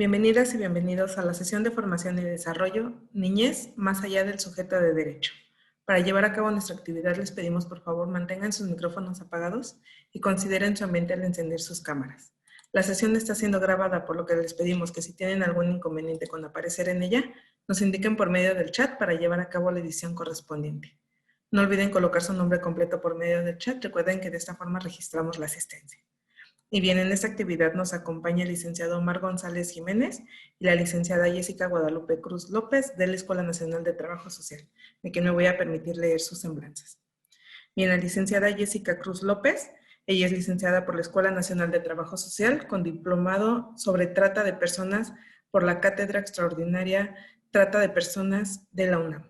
Bienvenidas y bienvenidos a la sesión de formación y desarrollo Niñez más allá del sujeto de derecho. Para llevar a cabo nuestra actividad les pedimos por favor mantengan sus micrófonos apagados y consideren su ambiente al encender sus cámaras. La sesión está siendo grabada, por lo que les pedimos que si tienen algún inconveniente con aparecer en ella, nos indiquen por medio del chat para llevar a cabo la edición correspondiente. No olviden colocar su nombre completo por medio del chat. Recuerden que de esta forma registramos la asistencia. Y bien, en esta actividad nos acompaña el licenciado Omar González Jiménez y la licenciada Jessica Guadalupe Cruz López de la Escuela Nacional de Trabajo Social, de quien me voy a permitir leer sus semblanzas. Bien, la licenciada Jessica Cruz López, ella es licenciada por la Escuela Nacional de Trabajo Social con diplomado sobre trata de personas por la Cátedra Extraordinaria Trata de Personas de la UNAM.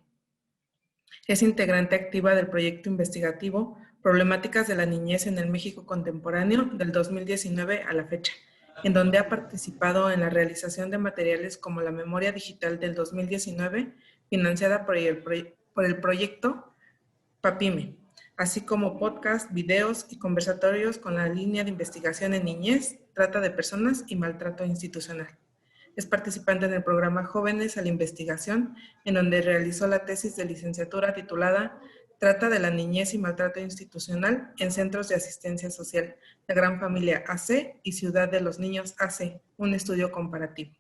Es integrante activa del proyecto investigativo Problemáticas de la Niñez en el México Contemporáneo del 2019 a la fecha, en donde ha participado en la realización de materiales como la Memoria Digital del 2019, financiada por el proyecto PAPIME, así como podcast, videos y conversatorios con la línea de investigación en niñez, trata de personas y maltrato institucional. Es participante en el programa Jóvenes a la Investigación, en donde realizó la tesis de licenciatura titulada Trata de la Niñez y Maltrato Institucional en Centros de Asistencia Social, la Gran Familia AC y Ciudad de los Niños AC, un estudio comparativo.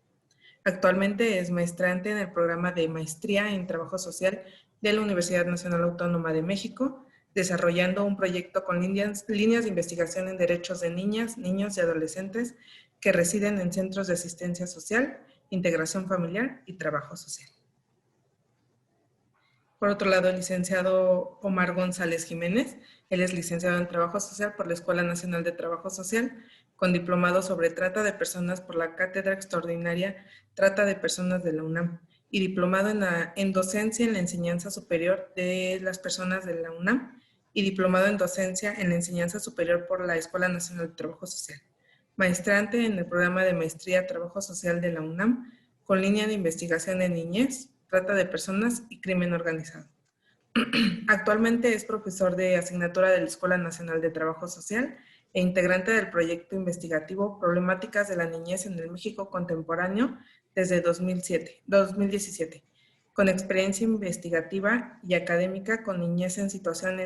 Actualmente es maestrante en el programa de Maestría en Trabajo Social de la Universidad Nacional Autónoma de México, desarrollando un proyecto con líneas de investigación en derechos de niñas, niños y adolescentes que residen en centros de asistencia social, integración familiar y trabajo social. Por otro lado, el licenciado Omar González Jiménez, él es licenciado en Trabajo Social por la Escuela Nacional de Trabajo Social, con diplomado sobre trata de personas por la Cátedra Extraordinaria Trata de Personas de la UNAM y diplomado en docencia en la enseñanza superior de las personas de la UNAM y diplomado en docencia en la enseñanza superior por la Escuela Nacional de Trabajo Social. Maestrante en el programa de maestría Trabajo Social de la UNAM, con línea de investigación en niñez, trata de personas y crimen organizado. Actualmente es profesor de asignatura de la Escuela Nacional de Trabajo Social e integrante del proyecto investigativo Problemáticas de la Niñez en el México Contemporáneo desde 2017, con experiencia investigativa y académica con niñez en situación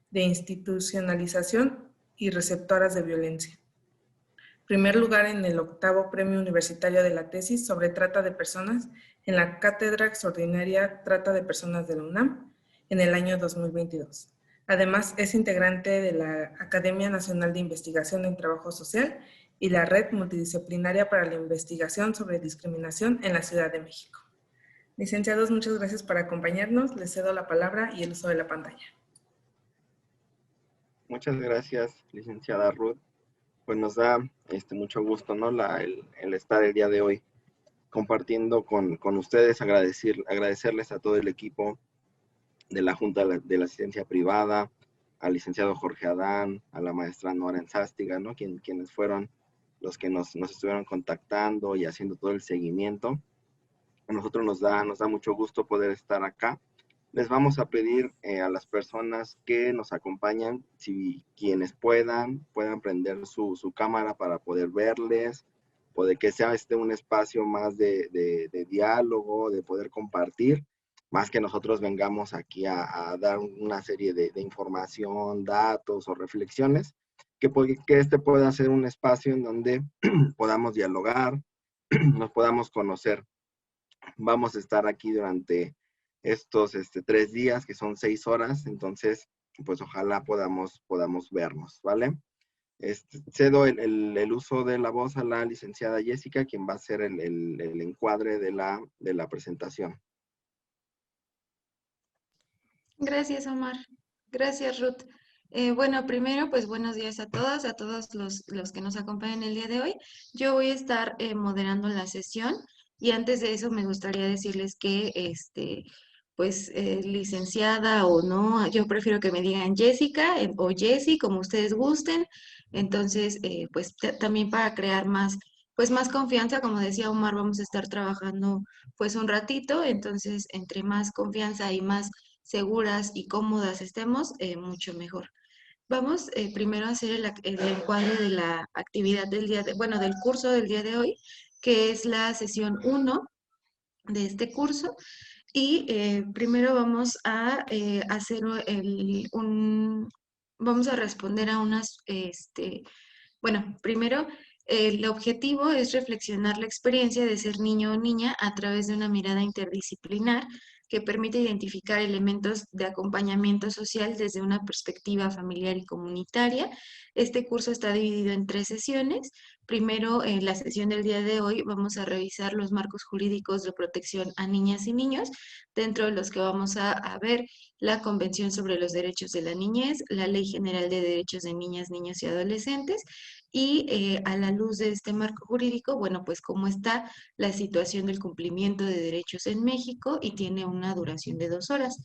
de institucionalización y receptoras de violencia. Primer lugar en el 8º Premio Universitario de la Tesis sobre Trata de Personas en la Cátedra Extraordinaria Trata de Personas de la UNAM en el año 2022. Además, es integrante de la Academia Nacional de Investigación en Trabajo Social y la Red Multidisciplinaria para la Investigación sobre Discriminación en la Ciudad de México. Licenciados, muchas gracias por acompañarnos. Les cedo la palabra y el uso de la pantalla. Muchas gracias, licenciada Ruth. Pues nos da mucho gusto, ¿no? el estar el día de hoy compartiendo con ustedes, agradecerles a todo el equipo de la Junta de la Asistencia Privada, al licenciado Jorge Adán, a la maestra Nora Enzástiga, ¿no? Quienes fueron los que nos estuvieron contactando y haciendo todo el seguimiento. A nosotros nos da mucho gusto poder estar acá. Les vamos a pedir a las personas que nos acompañan, si quienes puedan prender su cámara para poder verles, poder que sea un espacio más de diálogo, de poder compartir, más que nosotros vengamos aquí a dar una serie de información, datos o reflexiones, que pueda ser un espacio en donde podamos dialogar, nos podamos conocer. Vamos a estar aquí durante estos 3 días, que son 6 horas, entonces, pues ojalá podamos vernos, ¿vale? Cedo el uso de la voz a la licenciada Jessica, quien va a hacer el encuadre de la presentación. Gracias, Omar. Gracias, Ruth. Bueno, primero, pues buenos días a todos los que nos acompañan el día de hoy. Yo voy a estar moderando la sesión y antes de eso me gustaría decirles que, pues, licenciada o no, yo prefiero que me digan Jessica o Jessie, como ustedes gusten. Entonces, pues también para crear más confianza, como decía Omar, vamos a estar trabajando pues un ratito, entonces entre más confianza y más seguras y cómodas estemos, mucho mejor. Vamos primero a hacer el encuadre de la actividad del del curso del día de hoy, que es la sesión 1 de este curso. Y primero vamos a hacer vamos a responder a primero el objetivo es reflexionar la experiencia de ser niño o niña a través de una mirada interdisciplinar que permite identificar elementos de acompañamiento social desde una perspectiva familiar y comunitaria. Este curso está dividido en 3 sesiones. Primero, en la sesión del día de hoy, vamos a revisar los marcos jurídicos de protección a niñas y niños, dentro de los que vamos a ver la Convención sobre los Derechos de la Niñez, la Ley General de Derechos de Niñas, Niños y Adolescentes, y a la luz de este marco jurídico, bueno, pues cómo está la situación del cumplimiento de derechos en México y tiene una duración de 2 horas.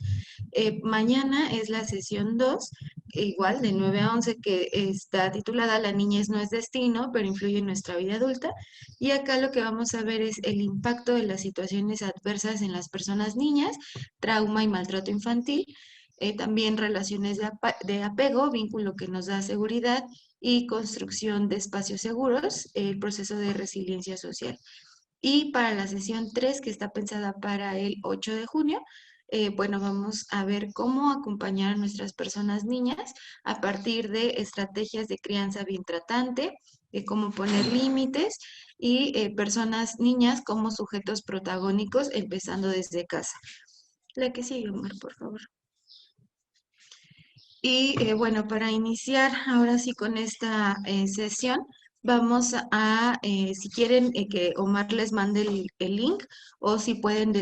Mañana es la sesión 2, igual de 9 a 11, que está titulada La niñez no es destino, pero influye en nuestra vida adulta. Y acá lo que vamos a ver es el impacto de las situaciones adversas en las personas niñas, trauma y maltrato infantil, también relaciones de apego, vínculo que nos da seguridad y construcción de espacios seguros, el proceso de resiliencia social. Y para la sesión 3, que está pensada para el 8 de junio, vamos a ver cómo acompañar a nuestras personas niñas a partir de estrategias de crianza bien tratante, de cómo poner límites y personas niñas como sujetos protagónicos, empezando desde casa. La que sigue, Omar, por favor. Y para iniciar ahora sí con esta sesión, vamos a, si quieren que Omar les mande el link o si pueden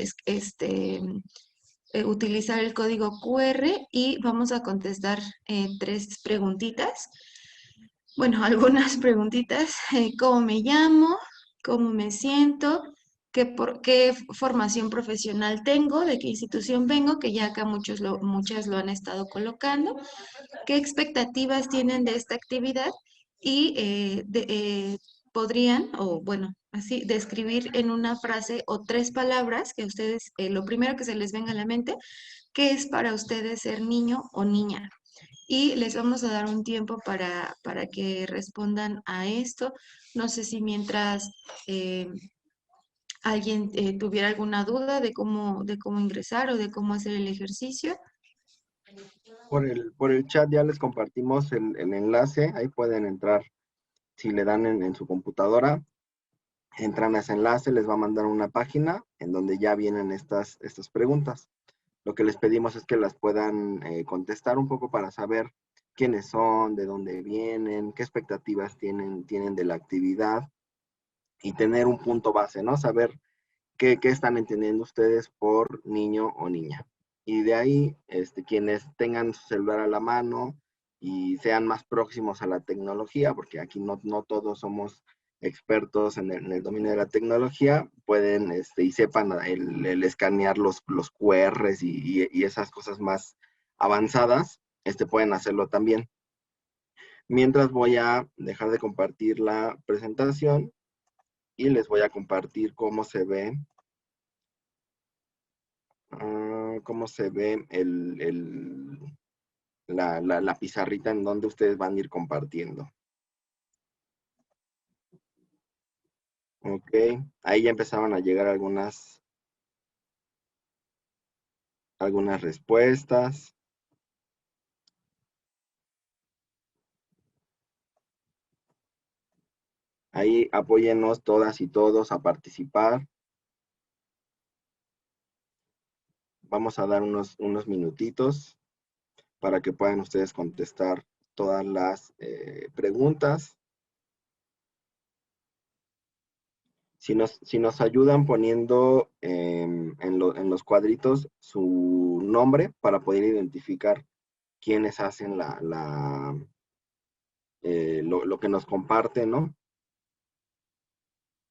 utilizar el código QR y vamos a contestar 3 preguntitas. Bueno, algunas preguntitas. ¿Cómo me llamo? ¿Cómo me siento? ¿Qué formación profesional tengo? ¿De qué institución vengo? Que ya acá muchas lo han estado colocando. ¿Qué expectativas tienen de esta actividad? Y podrían, así, describir en una frase o 3 palabras que ustedes, lo primero que se les venga a la mente, ¿qué es para ustedes ser niño o niña? Y les vamos a dar un tiempo para que respondan a esto. No sé si mientras alguien tuviera alguna duda de cómo ingresar o de cómo hacer el ejercicio. Por el chat ya les compartimos el enlace, ahí pueden entrar, si le dan en su computadora, entran a ese enlace, les va a mandar una página en donde ya vienen estas preguntas. Lo que les pedimos es que las puedan contestar un poco para saber quiénes son, de dónde vienen, qué expectativas tienen de la actividad y tener un punto base, ¿no? Saber qué están entendiendo ustedes por niño o niña. Y de ahí, quienes tengan su celular a la mano y sean más próximos a la tecnología, porque aquí no todos somos expertos en el dominio de la tecnología, pueden y sepan el escanear los QRs y esas cosas más avanzadas, pueden hacerlo también. Mientras voy a dejar de compartir la presentación y les voy a compartir cómo se ve la pizarrita en donde ustedes van a ir compartiendo. Ok, ahí ya empezaron a llegar algunas respuestas. Ahí apóyennos todas y todos a participar. Vamos a dar unos minutitos para que puedan ustedes contestar todas las preguntas. Si nos ayudan poniendo en los cuadritos su nombre para poder identificar quiénes hacen lo que nos comparten, ¿no?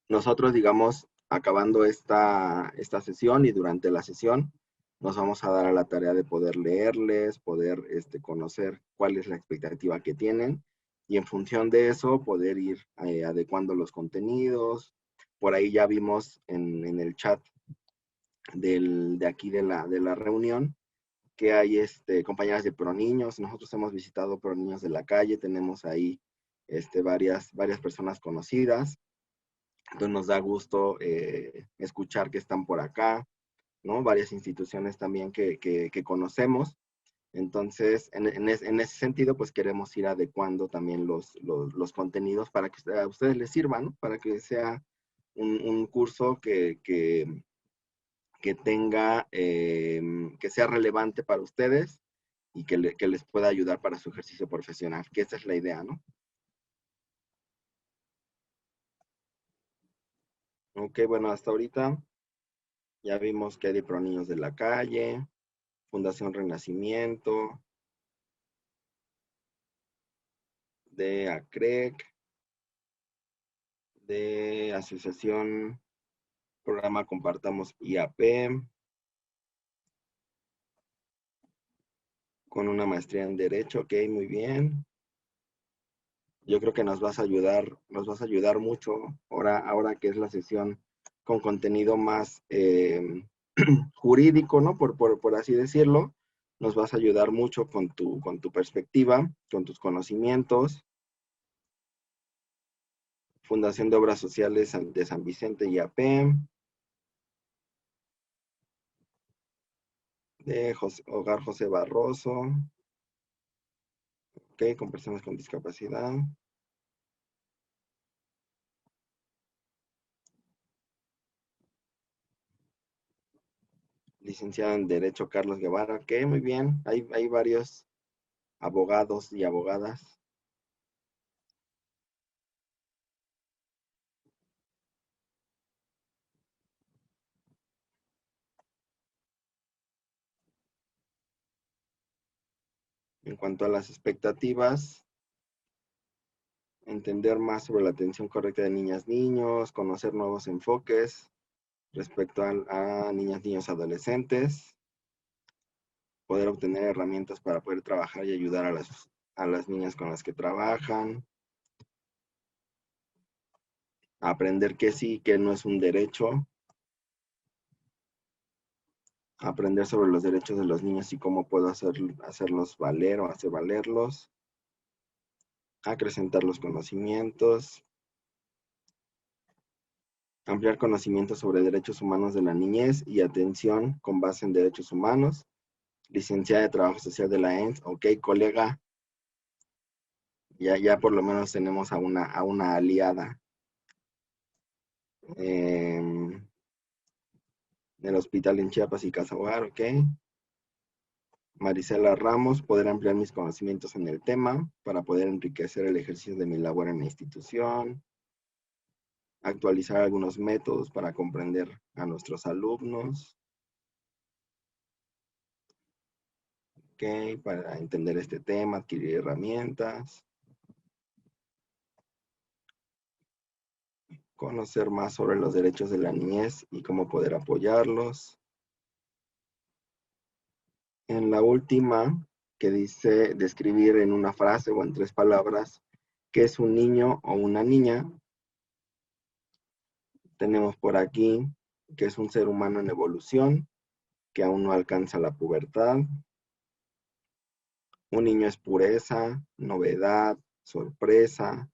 Nosotros, digamos, acabando esta sesión y durante la sesión, nos vamos a dar a la tarea de poder leerles, poder conocer cuál es la expectativa que tienen y en función de eso poder ir adecuando los contenidos. Por ahí ya vimos en el chat de aquí de la reunión que hay compañeras de ProNiños. Nosotros hemos visitado ProNiños de la calle, tenemos ahí varias personas conocidas. Entonces nos da gusto escuchar que están por acá, ¿no? Varias instituciones también que conocemos. Entonces, en ese sentido, pues queremos ir adecuando también los contenidos para que a ustedes les sirvan, ¿no? Para que sea un curso que tenga, que sea relevante para ustedes y que les pueda ayudar para su ejercicio profesional, que esa es la idea, ¿no? Ok, bueno, hasta ahorita ya vimos que hay de ProNiños de la calle, Fundación Renacimiento, de ACREC, de Asociación Programa Compartamos IAP, con una maestría en Derecho. Ok, muy bien. Yo creo que nos vas a ayudar mucho ahora que es la sesión con contenido más jurídico, ¿no? Por así decirlo. Nos vas a ayudar mucho con tu perspectiva, con tus conocimientos. Fundación de Obras Sociales de San Vicente IAP, de Hogar José Barroso, ok, con personas con discapacidad. Licenciado en Derecho Carlos Guevara, ok, muy bien. Hay varios abogados y abogadas. En cuanto a las expectativas, entender más sobre la atención correcta de niñas, niños, conocer nuevos enfoques respecto a niñas, niños, adolescentes, poder obtener herramientas para poder trabajar y ayudar a las niñas con las que trabajan, aprender que sí, que no es un derecho, aprender sobre los derechos de los niños y cómo puedo hacerlos valer o hacer valerlos, acrecentar los conocimientos, ampliar conocimientos sobre derechos humanos de la niñez y atención con base en derechos humanos, licenciada de Trabajo Social de la ENS, ok, colega, ya por lo menos tenemos a una aliada. Del hospital en Chiapas y Casa Hogar, ok. Marisela Ramos, poder ampliar mis conocimientos en el tema para poder enriquecer el ejercicio de mi labor en la institución, actualizar algunos métodos para comprender a nuestros alumnos, ok, para entender este tema, adquirir herramientas, conocer más sobre los derechos de la niñez y cómo poder apoyarlos. En la última, que dice describir en una frase o en 3 palabras qué es un niño o una niña, tenemos por aquí que es un ser humano en evolución, que aún no alcanza la pubertad. Un niño es pureza, novedad, sorpresa,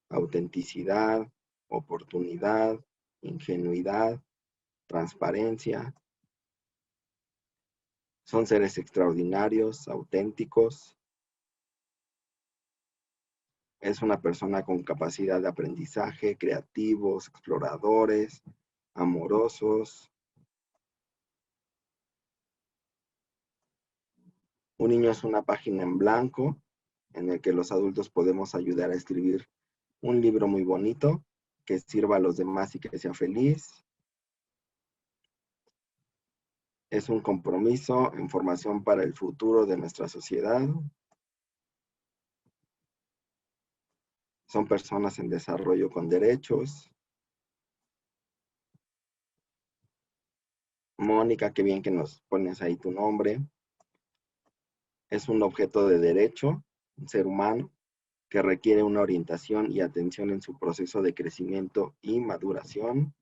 autenticidad, oportunidad, ingenuidad, transparencia. Son seres extraordinarios, auténticos. Es una persona con capacidad de aprendizaje, creativos, exploradores, amorosos. Un niño es una página en blanco en el que los adultos podemos ayudar a escribir un libro muy bonito que sirva a los demás y que sea feliz. Es un compromiso en formación para el futuro de nuestra sociedad. Son personas en desarrollo con derechos. Mónica, qué bien que nos pones ahí tu nombre. Es un objeto de derecho, un ser humano, que requiere una orientación y atención en su proceso de crecimiento y maduración.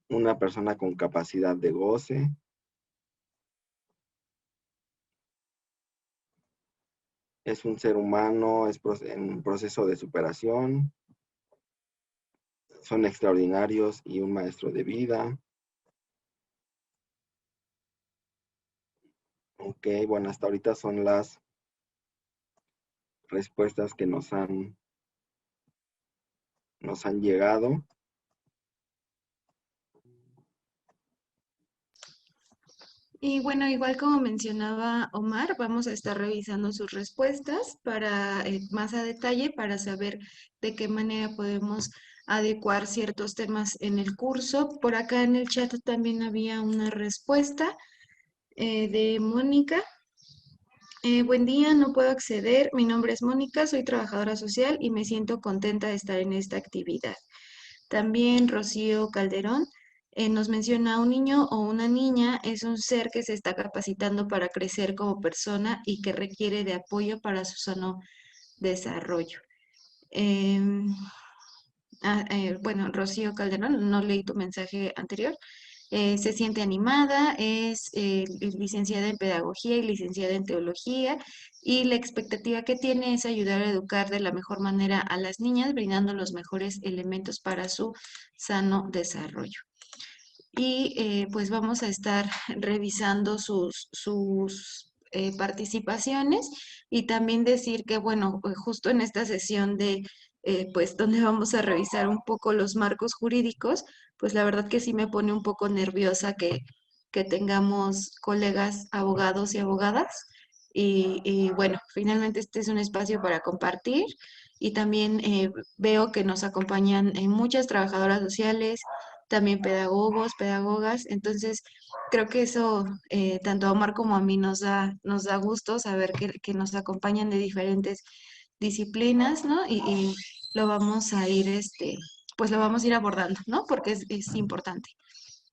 una persona con capacidad de goce, es un ser humano, es en proceso de superación, son extraordinarios y un maestro de vida. Ok, bueno, hasta ahorita son las respuestas que nos han llegado. Y bueno, igual como mencionaba Omar, vamos a estar revisando sus respuestas para más a detalle para saber de qué manera podemos adecuar ciertos temas en el curso. Por acá en el chat también había una respuesta de Mónica. Buen día, no puedo acceder. Mi nombre es Mónica, soy trabajadora social y me siento contenta de estar en esta actividad. También Rocío Calderón nos menciona: un niño o una niña es un ser que se está capacitando para crecer como persona y que requiere de apoyo para su sano desarrollo. Em, bueno, Rocío Calderón, no leí tu mensaje anterior. Se siente animada, es licenciada en pedagogía y licenciada en teología, y la expectativa que tiene es ayudar a educar de la mejor manera a las niñas, brindando los mejores elementos para su sano desarrollo. Y pues vamos a estar revisando sus participaciones, y también decir que, bueno, justo en esta sesión de, pues, donde vamos a revisar un poco los marcos jurídicos, pues la verdad que sí me pone un poco nerviosa que tengamos colegas abogados y abogadas. Y bueno, finalmente este es un espacio para compartir, y también veo que nos acompañan muchas trabajadoras sociales, también pedagogos, pedagogas. Entonces, creo que eso, tanto a Omar como a mí, nos da gusto saber que nos acompañan de diferentes disciplinas, ¿no? Y lo vamos a ir, pues lo vamos a ir abordando, ¿no? Porque es importante.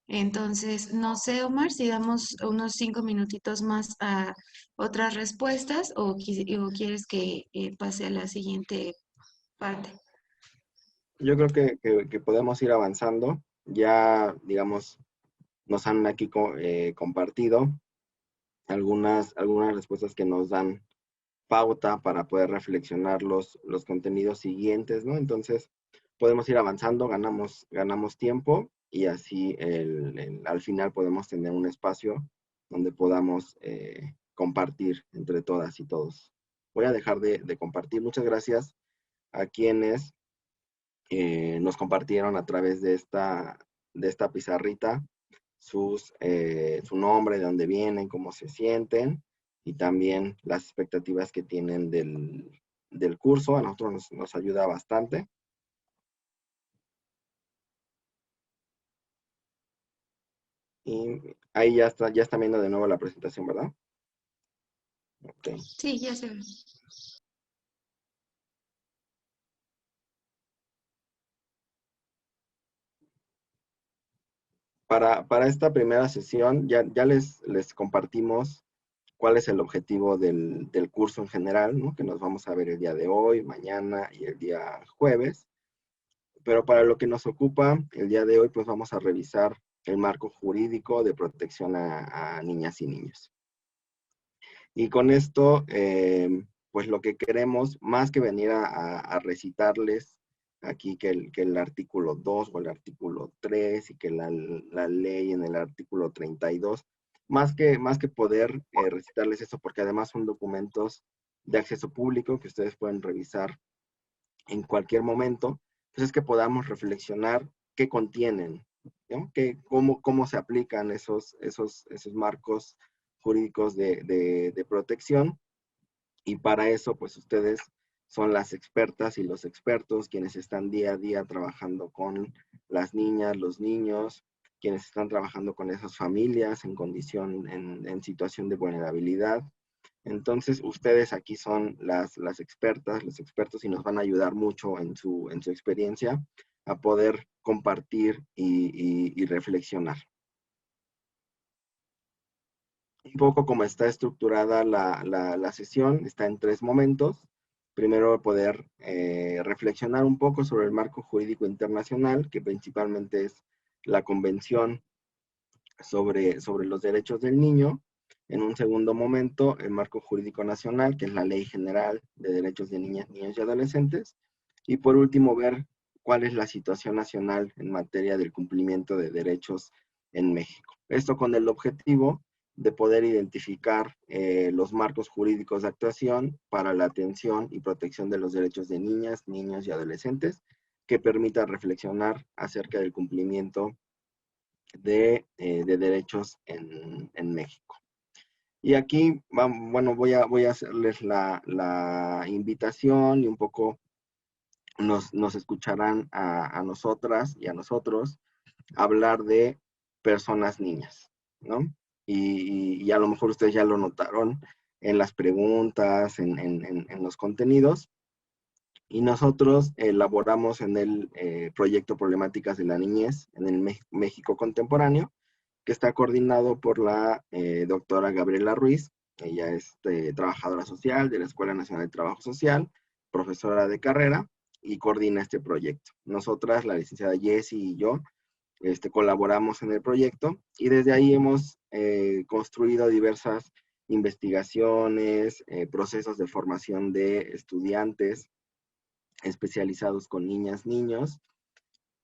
Entonces, no sé, Omar, si damos unos 5 minutitos más a otras respuestas, o quieres que pase a la siguiente parte. Yo creo que podemos ir avanzando. Ya, digamos, nos han aquí compartido algunas respuestas que nos dan pauta para poder reflexionar los contenidos siguientes, ¿no? Entonces, podemos ir avanzando, ganamos tiempo y así al final podemos tener un espacio donde podamos compartir entre todas y todos. Voy a dejar de compartir. Muchas gracias a quienes nos compartieron a través de esta pizarrita su nombre, de dónde vienen, cómo se sienten y también las expectativas que tienen del curso. A nosotros nos ayuda bastante. Y ahí ya está viendo de nuevo la presentación, ¿verdad? Ok. Sí, ya se ve. Para esta primera sesión ya les compartimos cuál es el objetivo del curso en general, ¿no? Que nos vamos a ver el día de hoy, mañana y el día jueves. Pero para lo que nos ocupa el día de hoy, pues vamos a revisar el marco jurídico de protección a niñas y niños. Y con esto, pues lo que queremos, más que venir a recitarles aquí que el artículo 2 o el artículo 3 y que la ley en el artículo 32, más que poder recitarles eso, porque además son documentos de acceso público que ustedes pueden revisar en cualquier momento, pues es que podamos reflexionar qué contienen, ¿no? Cómo se aplican esos marcos jurídicos de protección, y para eso, pues ustedes son las expertas y los expertos quienes están día a día trabajando con las niñas, los niños, quienes están trabajando con esas familias en situación de vulnerabilidad. Entonces, ustedes aquí son las expertas, los expertos, y nos van a ayudar mucho en su experiencia a poder compartir y reflexionar. Un poco como está estructurada la sesión, está en 3 momentos. Primero, poder reflexionar un poco sobre el marco jurídico internacional, que principalmente es la Convención sobre los Derechos del Niño. En un segundo momento, el marco jurídico nacional, que es la Ley General de Derechos de Niñas, Niños y Adolescentes. Y por último, ver cuál es la situación nacional en materia del cumplimiento de derechos en México. Esto con el objetivo de poder identificar los marcos jurídicos de actuación para la atención y protección de los derechos de niñas, niños y adolescentes, que permita reflexionar acerca del cumplimiento de derechos en México. Y aquí, bueno, voy a hacerles la invitación y un poco nos escucharán a nosotras y a nosotros hablar de personas niñas, ¿no? Y a lo mejor ustedes ya lo notaron en las preguntas, en los contenidos. Y nosotros elaboramos en el proyecto Problemáticas de la Niñez en el México Contemporáneo, que está coordinado por la doctora Gabriela Ruiz. Ella es trabajadora social de la Escuela Nacional de Trabajo Social, profesora de carrera, y coordina este proyecto. Nosotras, la licenciada Jessie y yo, colaboramos en el proyecto, y desde ahí hemos construido diversas investigaciones, procesos de formación de estudiantes especializados con niñas, niños,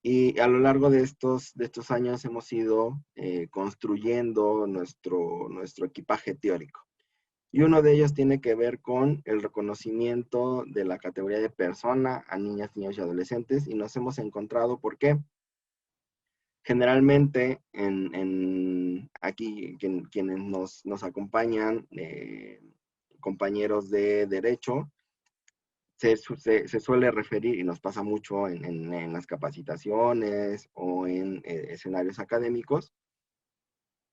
y a lo largo de estos años hemos ido construyendo nuestro equipaje teórico. Y uno de ellos tiene que ver con el reconocimiento de la categoría de persona a niñas, niños y adolescentes, y nos hemos encontrado, ¿por qué? Generalmente, aquí quienes nos acompañan, compañeros de derecho, se suele referir, y nos pasa mucho en las capacitaciones o en escenarios académicos,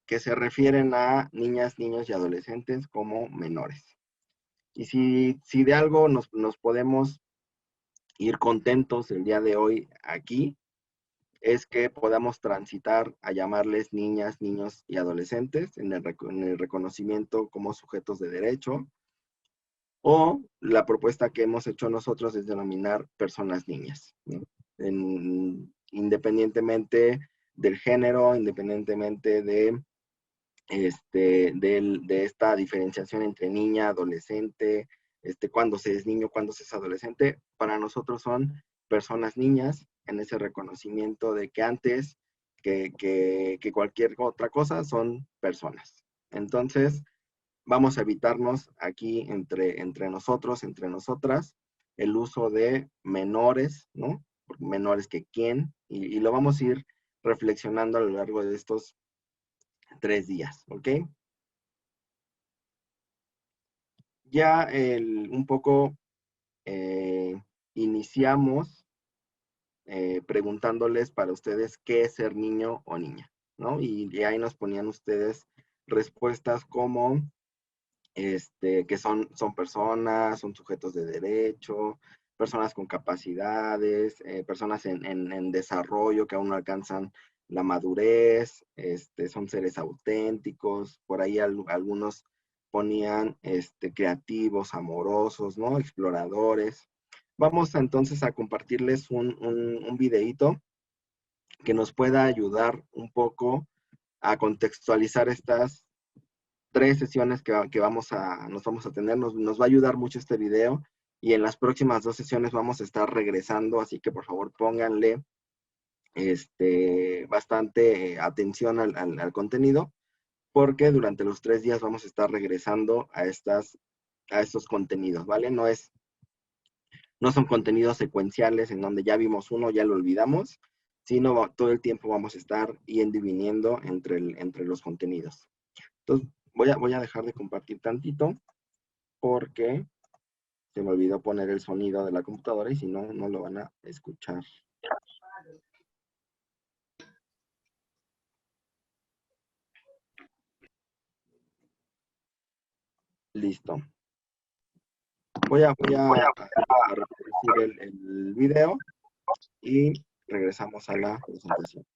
que se refieren a niñas, niños y adolescentes como menores. Y si de algo nos podemos ir contentos el día de hoy aquí, es que podamos transitar a llamarles niñas, niños y adolescentes en el reconocimiento como sujetos de derecho, o la propuesta que hemos hecho nosotros es denominar personas niñas, ¿no? Independientemente del género, independientemente de esta diferenciación entre niña, adolescente, cuándo se es niño, cuándo se es adolescente, para nosotros son personas niñas en ese reconocimiento de que antes que cualquier otra cosa son personas. Entonces, vamos a evitarnos aquí entre nosotros, entre nosotras, el uso de menores, ¿no? Menores que quién, y lo vamos a ir reflexionando a lo largo de estos 3 días, ¿ok? Ya un poco iniciamos preguntándoles para ustedes qué es ser niño o niña, ¿no? Y ahí nos ponían ustedes respuestas como que son personas, son sujetos de derecho, personas con capacidades, personas en desarrollo que aún no alcanzan la madurez, son seres auténticos, por ahí algunos ponían creativos, amorosos, ¿no? Exploradores. Vamos entonces a compartirles un videíto que nos pueda ayudar un poco a contextualizar estas 3 sesiones que nos vamos a tener. Nos va a ayudar mucho este video, y en las próximas 2 sesiones vamos a estar regresando, así que por favor pónganle bastante atención al contenido, porque durante los 3 días vamos a estar regresando a estos contenidos, ¿vale? No son contenidos secuenciales en donde ya vimos uno, ya lo olvidamos, sino todo el tiempo vamos a estar yendo y viniendo entre los contenidos. Entonces, voy a dejar de compartir tantito porque se me olvidó poner el sonido de la computadora y si no, no lo van a escuchar. Listo. Voy a reproducir el video y regresamos a la presentación.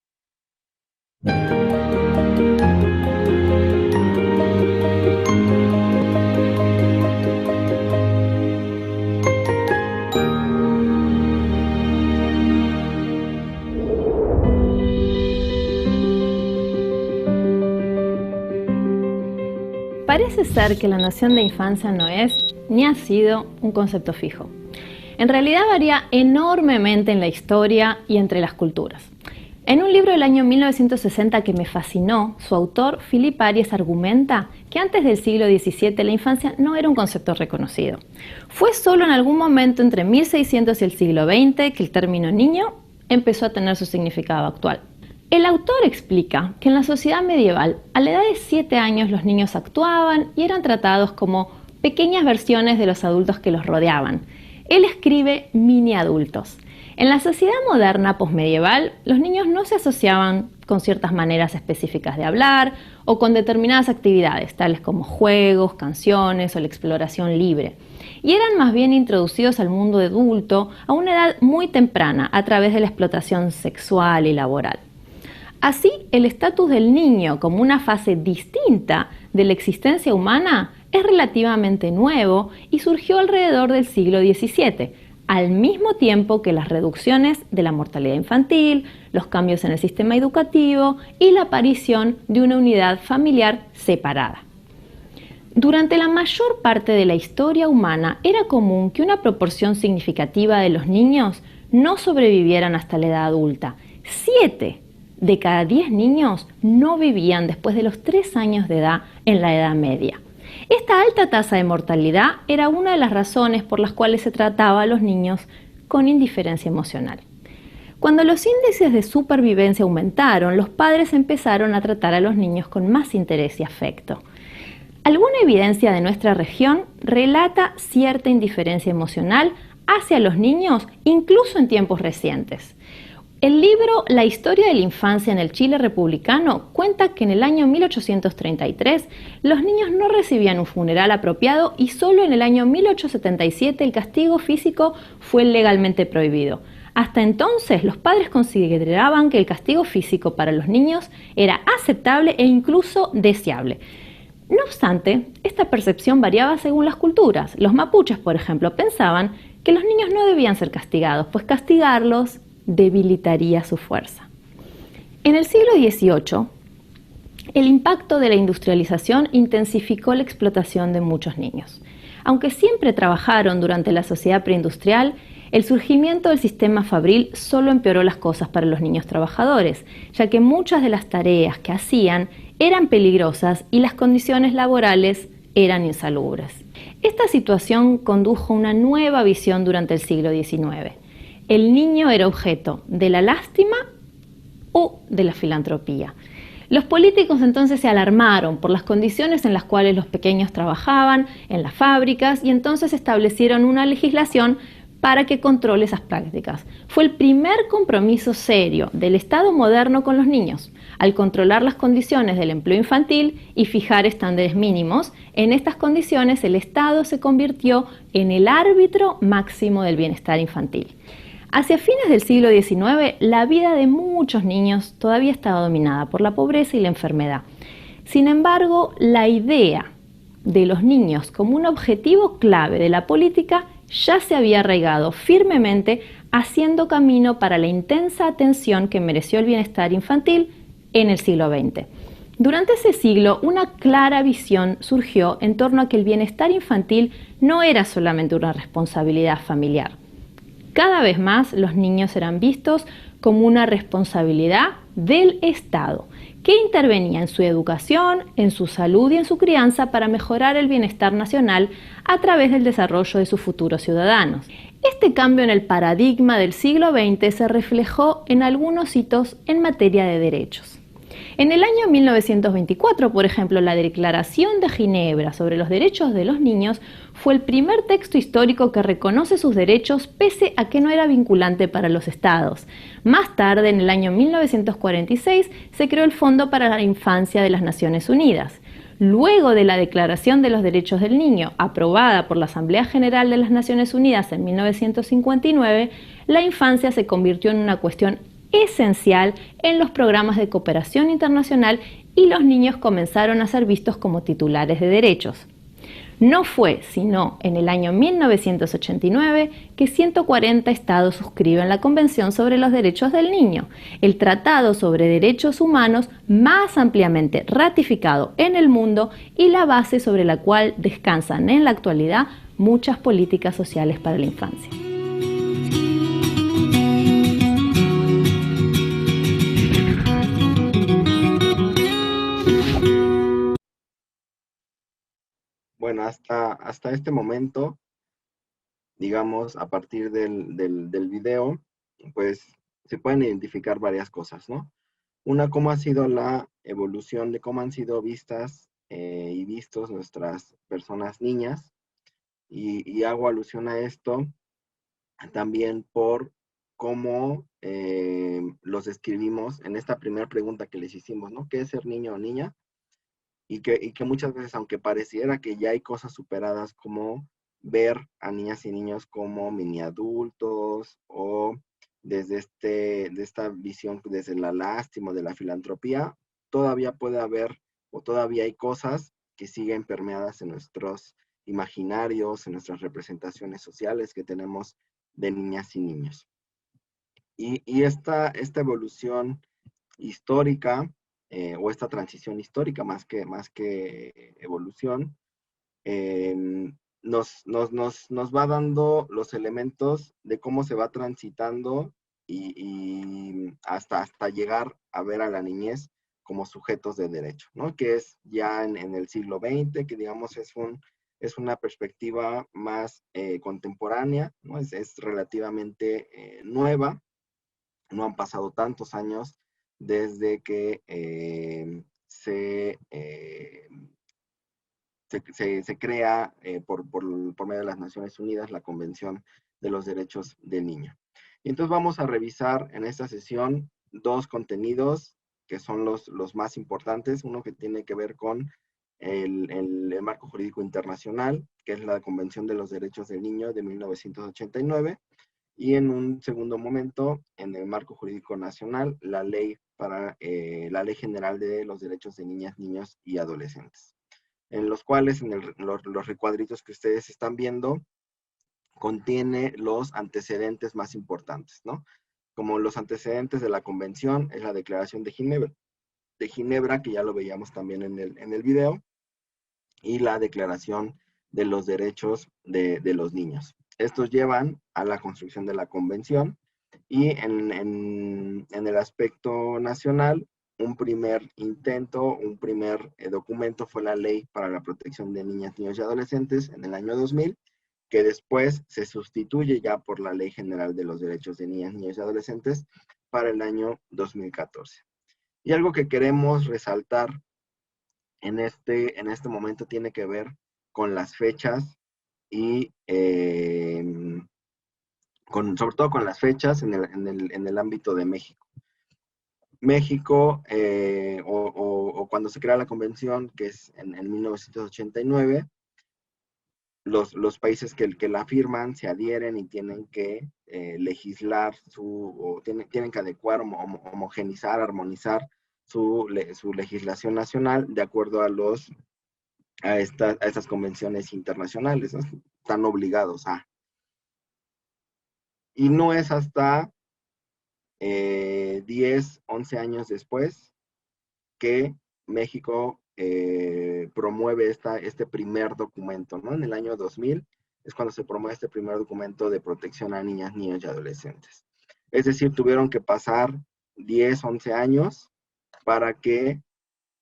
parece ser que la noción de infancia no es ni ha sido un concepto fijo. En realidad varía enormemente en la historia y entre las culturas. En un libro del año 1960 que me fascinó, su autor, Philip Aries, argumenta que antes del siglo XVII la infancia no era un concepto reconocido. Fue solo en algún momento entre 1600 y el siglo XX que el término niño empezó a tener su significado actual. El autor explica que en la sociedad medieval, a la edad de 7 años los niños actuaban y eran tratados como pequeñas versiones de los adultos que los rodeaban. Él escribe mini adultos. En la sociedad moderna posmedieval, los niños no se asociaban con ciertas maneras específicas de hablar o con determinadas actividades, tales como juegos, canciones o la exploración libre. Y eran más bien introducidos al mundo adulto a una edad muy temprana a través de la explotación sexual y laboral. Así, el estatus del niño como una fase distinta de la existencia humana es relativamente nuevo y surgió alrededor del siglo XVII, al mismo tiempo que las reducciones de la mortalidad infantil, los cambios en el sistema educativo y la aparición de una unidad familiar separada. Durante la mayor parte de la historia humana era común que una proporción significativa de los niños no sobrevivieran hasta la edad adulta. 7 de cada 10 niños no vivían después de los 3 años de edad en la Edad Media. Esta alta tasa de mortalidad era una de las razones por las cuales se trataba a los niños con indiferencia emocional. Cuando los índices de supervivencia aumentaron, los padres empezaron a tratar a los niños con más interés y afecto. Alguna evidencia de nuestra región relata cierta indiferencia emocional hacia los niños, incluso en tiempos recientes. El libro La historia de la infancia en el Chile republicano cuenta que en el año 1833 los niños no recibían un funeral apropiado y solo en el año 1877 el castigo físico fue legalmente prohibido. Hasta entonces los padres consideraban que el castigo físico para los niños era aceptable e incluso deseable. No obstante, esta percepción variaba según las culturas. Los mapuches, por ejemplo, pensaban que los niños no debían ser castigados, pues castigarlos debilitaría su fuerza. En el siglo XVIII, el impacto de la industrialización intensificó la explotación de muchos niños. Aunque siempre trabajaron durante la sociedad preindustrial, el surgimiento del sistema fabril solo empeoró las cosas para los niños trabajadores, ya que muchas de las tareas que hacían eran peligrosas y las condiciones laborales eran insalubres. Esta situación condujo a una nueva visión durante el siglo XIX. El niño era objeto de la lástima o de la filantropía. Los políticos entonces se alarmaron por las condiciones en las cuales los pequeños trabajaban en las fábricas y entonces establecieron una legislación para que controle esas prácticas. Fue el primer compromiso serio del Estado moderno con los niños, al controlar las condiciones del empleo infantil y fijar estándares mínimos. En estas condiciones el Estado se convirtió en el árbitro máximo del bienestar infantil. Hacia fines del siglo XIX, la vida de muchos niños todavía estaba dominada por la pobreza y la enfermedad. Sin embargo, la idea de los niños como un objetivo clave de la política ya se había arraigado firmemente, haciendo camino para la intensa atención que mereció el bienestar infantil en el siglo XX. Durante ese siglo, una clara visión surgió en torno a que el bienestar infantil no era solamente una responsabilidad familiar. Cada vez más los niños eran vistos como una responsabilidad del Estado, que intervenía en su educación, en su salud y en su crianza para mejorar el bienestar nacional a través del desarrollo de sus futuros ciudadanos. Este cambio en el paradigma del siglo XX se reflejó en algunos hitos en materia de derechos. En el año 1924, por ejemplo, la Declaración de Ginebra sobre los derechos de los niños fue el primer texto histórico que reconoce sus derechos pese a que no era vinculante para los estados. Más tarde, en el año 1946, se creó el Fondo para la Infancia de las Naciones Unidas. Luego de la Declaración de los Derechos del Niño, aprobada por la Asamblea General de las Naciones Unidas en 1959, la infancia se convirtió en una cuestión esencial en los programas de cooperación internacional y los niños comenzaron a ser vistos como titulares de derechos. No fue sino en el año 1989 que 140 estados suscriben la Convención sobre los Derechos del Niño, el tratado sobre derechos humanos más ampliamente ratificado en el mundo y la base sobre la cual descansan en la actualidad muchas políticas sociales para la infancia. Bueno, hasta este momento, digamos, a partir del video, pues se pueden identificar varias cosas, ¿no? Una, cómo ha sido la evolución de cómo han sido vistas y vistos nuestras personas niñas. Y hago alusión a esto también por cómo los describimos en esta primera pregunta que les hicimos, ¿no? ¿Qué es ser niño o niña? Y que muchas veces, aunque pareciera que ya hay cosas superadas, como ver a niñas y niños como mini adultos, o de esta visión desde la lástima, de la filantropía, todavía puede haber, o todavía hay cosas que siguen permeadas en nuestros imaginarios, en nuestras representaciones sociales que tenemos de niñas y niños. Y esta evolución histórica, o esta transición histórica más que evolución, eh, nos va dando los elementos de cómo se va transitando y hasta llegar a ver a la niñez como sujetos de derecho, ¿no? Que es ya en el siglo XX, que digamos es una perspectiva más contemporánea, ¿no? Es relativamente nueva. No han pasado tantos años desde que se crea por medio de las Naciones Unidas la Convención de los Derechos del Niño. Y entonces vamos a revisar en esta sesión dos contenidos que son los más importantes. Uno que tiene que ver con el marco jurídico internacional, que es la Convención de los Derechos del Niño de 1989, y en un segundo momento, en el marco jurídico nacional, la ley general de los derechos de niñas, niños y adolescentes, en los cuales los recuadritos que ustedes están viendo contiene los antecedentes más importantes, ¿no? Como los antecedentes de la convención es la Declaración de Ginebra, que ya lo veíamos también en el video, y la Declaración de los Derechos de los Niños. Estos llevan a la construcción de la convención, y en el aspecto nacional, un primer intento, un primer documento fue la Ley para la Protección de Niñas, Niños y Adolescentes en el año 2000, que después se sustituye ya por la Ley General de los Derechos de Niñas, Niños y Adolescentes para el año 2014. Y algo que queremos resaltar en este momento tiene que ver con las fechas y sobre todo con las fechas en el ámbito de México. México, o cuando se crea la convención, que es en 1989, los países que la firman se adhieren y tienen que legislar tienen que adecuar, homogenizar, armonizar su legislación nacional de acuerdo a estas convenciones internacionales, ¿no? Están obligados a. Y no es hasta 10, 11 años después que México promueve este primer documento, ¿no? En el año 2000 es cuando se promueve este primer documento de protección a niñas, niños y adolescentes. Es decir, tuvieron que pasar 10, 11 años para que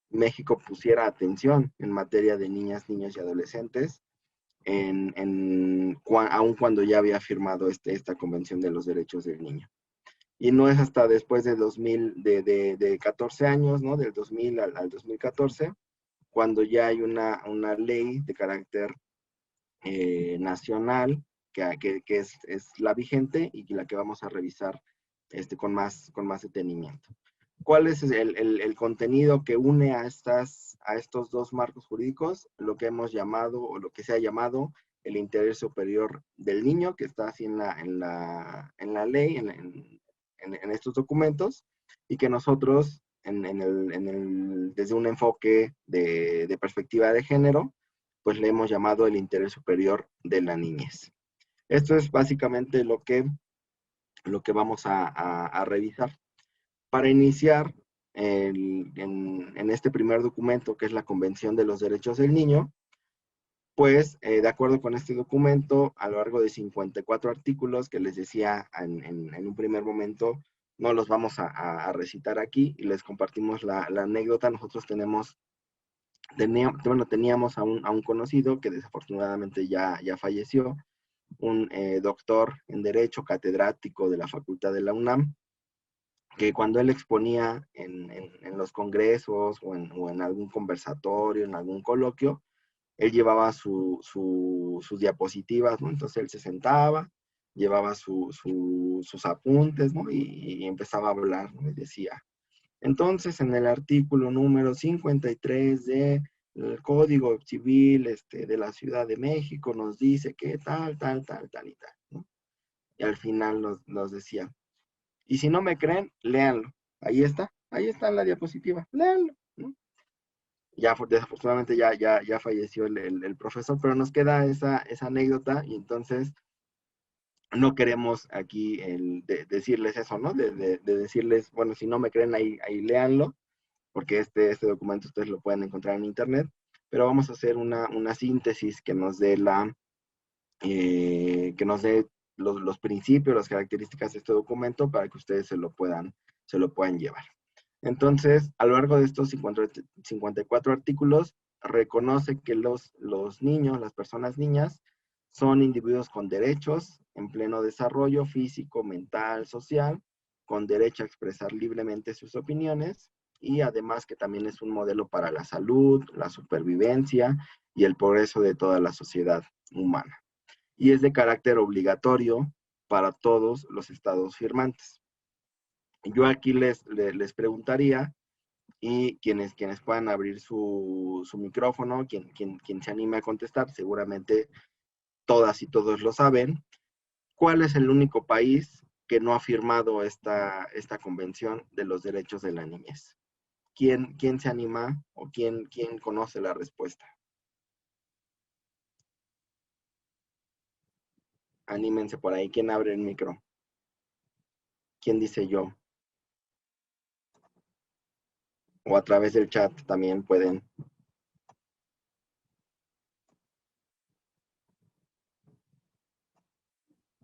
México pusiera atención en materia de niñas, niños y adolescentes, aun cuando ya había firmado esta Convención de los Derechos del Niño. Y no es hasta después de 14 años, ¿no? Del 2000 al 2014, cuando ya hay una ley de carácter nacional que es la vigente y la que vamos a revisar con más detenimiento. ¿Cuál es el contenido que une a estos dos marcos jurídicos? Lo que hemos llamado, o lo que se ha llamado, el interés superior del niño, que está así en la ley, en estos documentos, y que nosotros, desde un enfoque de perspectiva de género, pues le hemos llamado el interés superior de la niñez. Esto es básicamente lo que vamos a revisar. Para iniciar en este primer documento, que es la Convención de los Derechos del Niño, pues de acuerdo con este documento, a lo largo de 54 artículos que les decía en un primer momento, no los vamos a recitar aquí y les compartimos la anécdota. Nosotros teníamos a un conocido que desafortunadamente ya falleció, un doctor en Derecho, catedrático de la Facultad de la UNAM, que cuando él exponía en los congresos o en algún conversatorio, en algún coloquio, él llevaba sus diapositivas, ¿no? Entonces él se sentaba, llevaba sus apuntes, ¿no? Y empezaba a hablar, ¿no? Y decía, entonces en el artículo número 53 del Código Civil de la Ciudad de México nos dice que tal, y tal, ¿no? Y al final nos decía, y si no me creen, léanlo. Ahí está en la diapositiva, léanlo, ¿no? Ya desafortunadamente ya falleció el profesor, pero nos queda esa anécdota y entonces no queremos aquí decirles eso, ¿no? De decirles, bueno, si no me creen, ahí léanlo, porque este documento ustedes lo pueden encontrar en internet, pero vamos a hacer una síntesis que nos dé los principios, las características de este documento para que ustedes se lo puedan llevar. Entonces, a lo largo de estos 54 artículos, reconoce que los niños, las personas niñas, son individuos con derechos en pleno desarrollo físico, mental, social, con derecho a expresar libremente sus opiniones y además que también es un modelo para la salud, la supervivencia y el progreso de toda la sociedad humana. Y es de carácter obligatorio para todos los estados firmantes. Yo aquí les preguntaría, y quienes puedan abrir su micrófono, quien se anime a contestar, seguramente todas y todos lo saben, ¿cuál es el único país que no ha firmado esta Convención de los Derechos de la Niñez? ¿Quién se anima o quién conoce la respuesta? Anímense por ahí. ¿Quién abre el micro? ¿Quién dice yo? O a través del chat también pueden.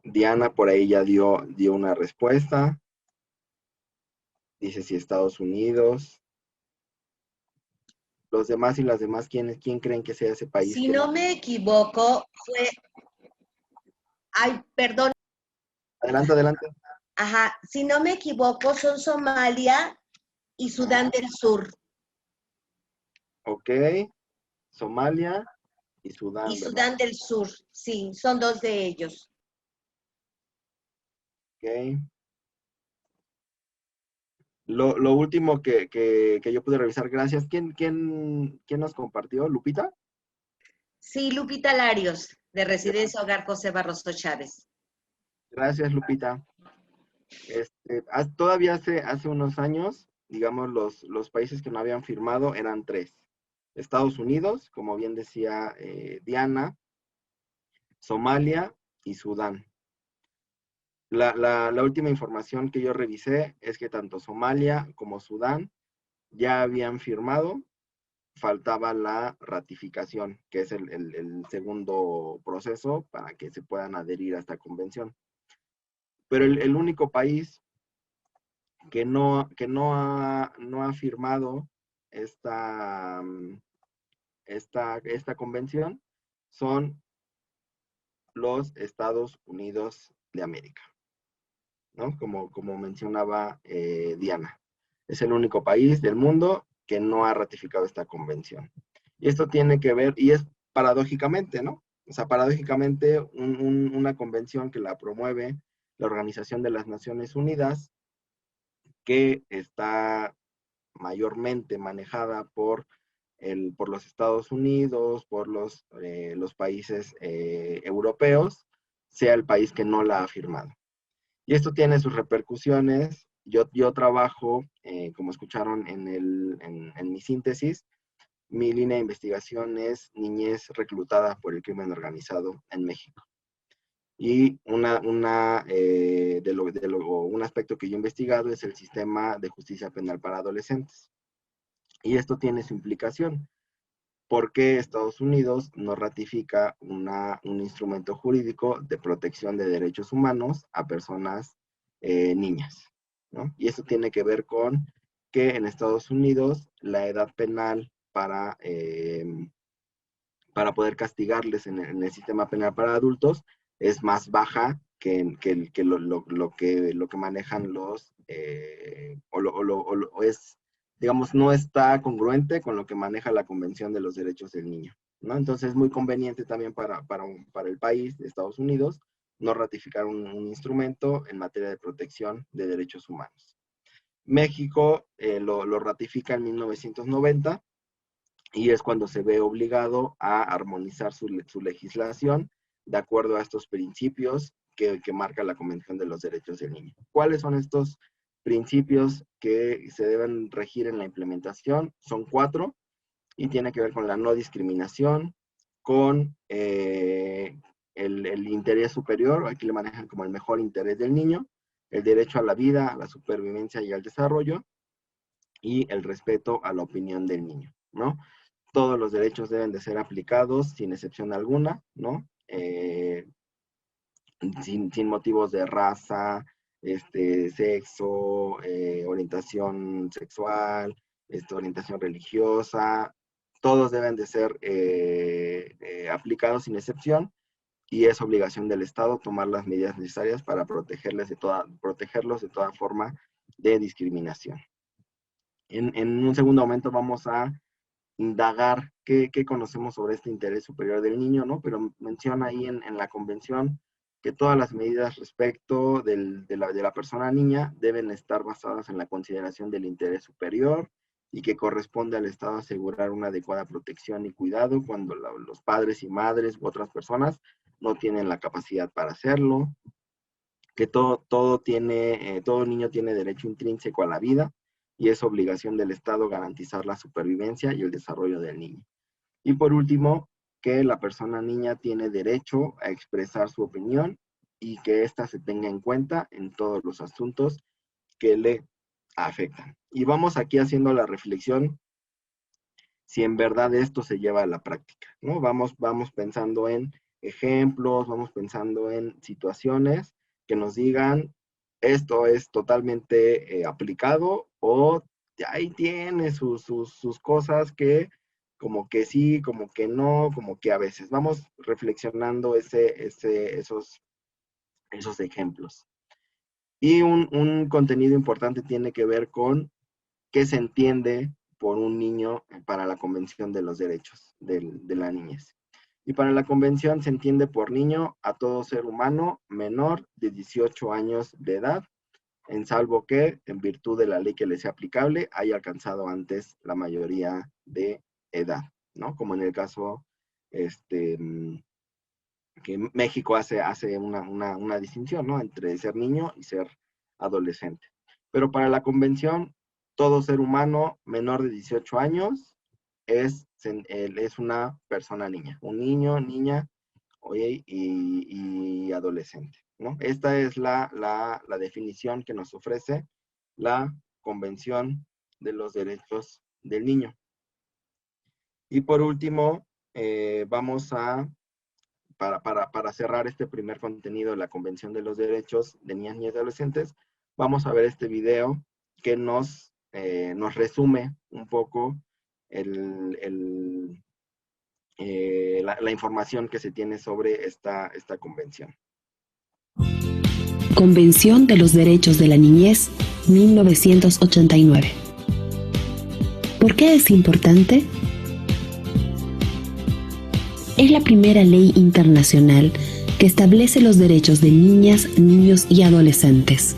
Diana por ahí ya dio una respuesta. Dice si Estados Unidos. Los demás y las demás, ¿quién creen que sea ese país? Si no me equivoco, fue... Ay, perdón. Adelante. Ajá, si no me equivoco, son Somalia y Sudán del Sur. Ok. Somalia y Sudán, Y ¿verdad? Sudán del Sur, sí, son dos de ellos. Ok. Lo último que yo pude revisar, gracias. ¿Quién nos compartió? ¿Lupita? Sí, Lupita Larios, de Residencia Hogar José Barroso Chávez. Gracias, Lupita. Todavía hace unos años, digamos, los países que no habían firmado eran 3. Estados Unidos, como bien decía Diana, Somalia y Sudán. La última información que yo revisé es que tanto Somalia como Sudán ya habían firmado, faltaba la ratificación, que es el segundo proceso para que se puedan adherir a esta convención. Pero el único país que no ha firmado esta convención son los Estados Unidos de América, ¿no? Como mencionaba Diana. Es el único país del mundo que no ha ratificado esta convención. Y esto tiene que ver, y es paradójicamente, ¿no? O sea, paradójicamente una convención que la promueve la Organización de las Naciones Unidas, que está mayormente manejada por los Estados Unidos, por los países europeos, sea el país que no la ha firmado. Y esto tiene sus repercusiones. Yo trabajo, como escucharon en mi síntesis, mi línea de investigación es niñez reclutada por el crimen organizado en México. Y un aspecto que yo he investigado es el sistema de justicia penal para adolescentes. Y esto tiene su implicación. ¿Por qué Estados Unidos no ratifica un instrumento jurídico de protección de derechos humanos a personas niñas, ¿no? Y esto tiene que ver con que en Estados Unidos la edad penal para poder castigarles en el sistema penal para adultos es más baja que lo que manejan los, digamos, no está congruente con lo que maneja la Convención de los Derechos del Niño, ¿no? Entonces es muy conveniente también para el país de Estados Unidos no ratificar un instrumento en materia de protección de derechos humanos. México lo ratifica en 1990 y es cuando se ve obligado a armonizar su legislación de acuerdo a estos principios que marca la Convención de los Derechos del Niño. ¿Cuáles son estos principios que se deben regir en la implementación? Son 4 y tiene que ver con la no discriminación, con el interés superior, aquí le manejan como el mejor interés del niño, el derecho a la vida, a la supervivencia y al desarrollo, y el respeto a la opinión del niño, ¿no? Todos los derechos deben de ser aplicados sin excepción alguna, ¿no? Sin motivos de raza, sexo, orientación sexual, orientación religiosa, todos deben de ser aplicados sin excepción, y es obligación del Estado tomar las medidas necesarias para protegerlos de toda forma de discriminación. En un segundo momento vamos a indagar qué conocemos sobre este interés superior del niño, ¿no? Pero menciona ahí en la convención que todas las medidas respecto de la persona niña deben estar basadas en la consideración del interés superior y que corresponde al Estado asegurar una adecuada protección y cuidado cuando los padres y madres u otras personas no tienen la capacidad para hacerlo, que todo niño tiene derecho intrínseco a la vida y es obligación del Estado garantizar la supervivencia y el desarrollo del niño. Y por último, que la persona niña tiene derecho a expresar su opinión y que ésta se tenga en cuenta en todos los asuntos que le afectan. Y vamos aquí haciendo la reflexión si en verdad esto se lleva a la práctica, ¿no? Vamos pensando en ejemplos, vamos pensando en situaciones que nos digan esto es totalmente aplicado o ahí tiene sus cosas que como que sí, como que no, como que a veces. Vamos reflexionando esos ejemplos. Y un contenido importante tiene que ver con qué se entiende por un niño para la Convención de los Derechos de la Niñez. Y para la Convención se entiende por niño a todo ser humano menor de 18 años de edad, en salvo que, en virtud de la ley que le sea aplicable, haya alcanzado antes la mayoría de edad, ¿no? Como en el caso que México hace una distinción, ¿no? Entre ser niño y ser adolescente. Pero para la Convención, todo ser humano menor de 18 años es una persona niña, un niño, niña, oye, y adolescente, ¿no? Esta es la definición que nos ofrece la Convención de los Derechos del Niño. Y por último, vamos para cerrar este primer contenido de la Convención de los Derechos de Niñas y Adolescentes, vamos a ver este video que nos resume un poco la información que se tiene sobre esta convención. Convención de los Derechos de la Niñez, 1989. ¿Por qué es importante? Es la primera ley internacional que establece los derechos de niñas, niños y adolescentes.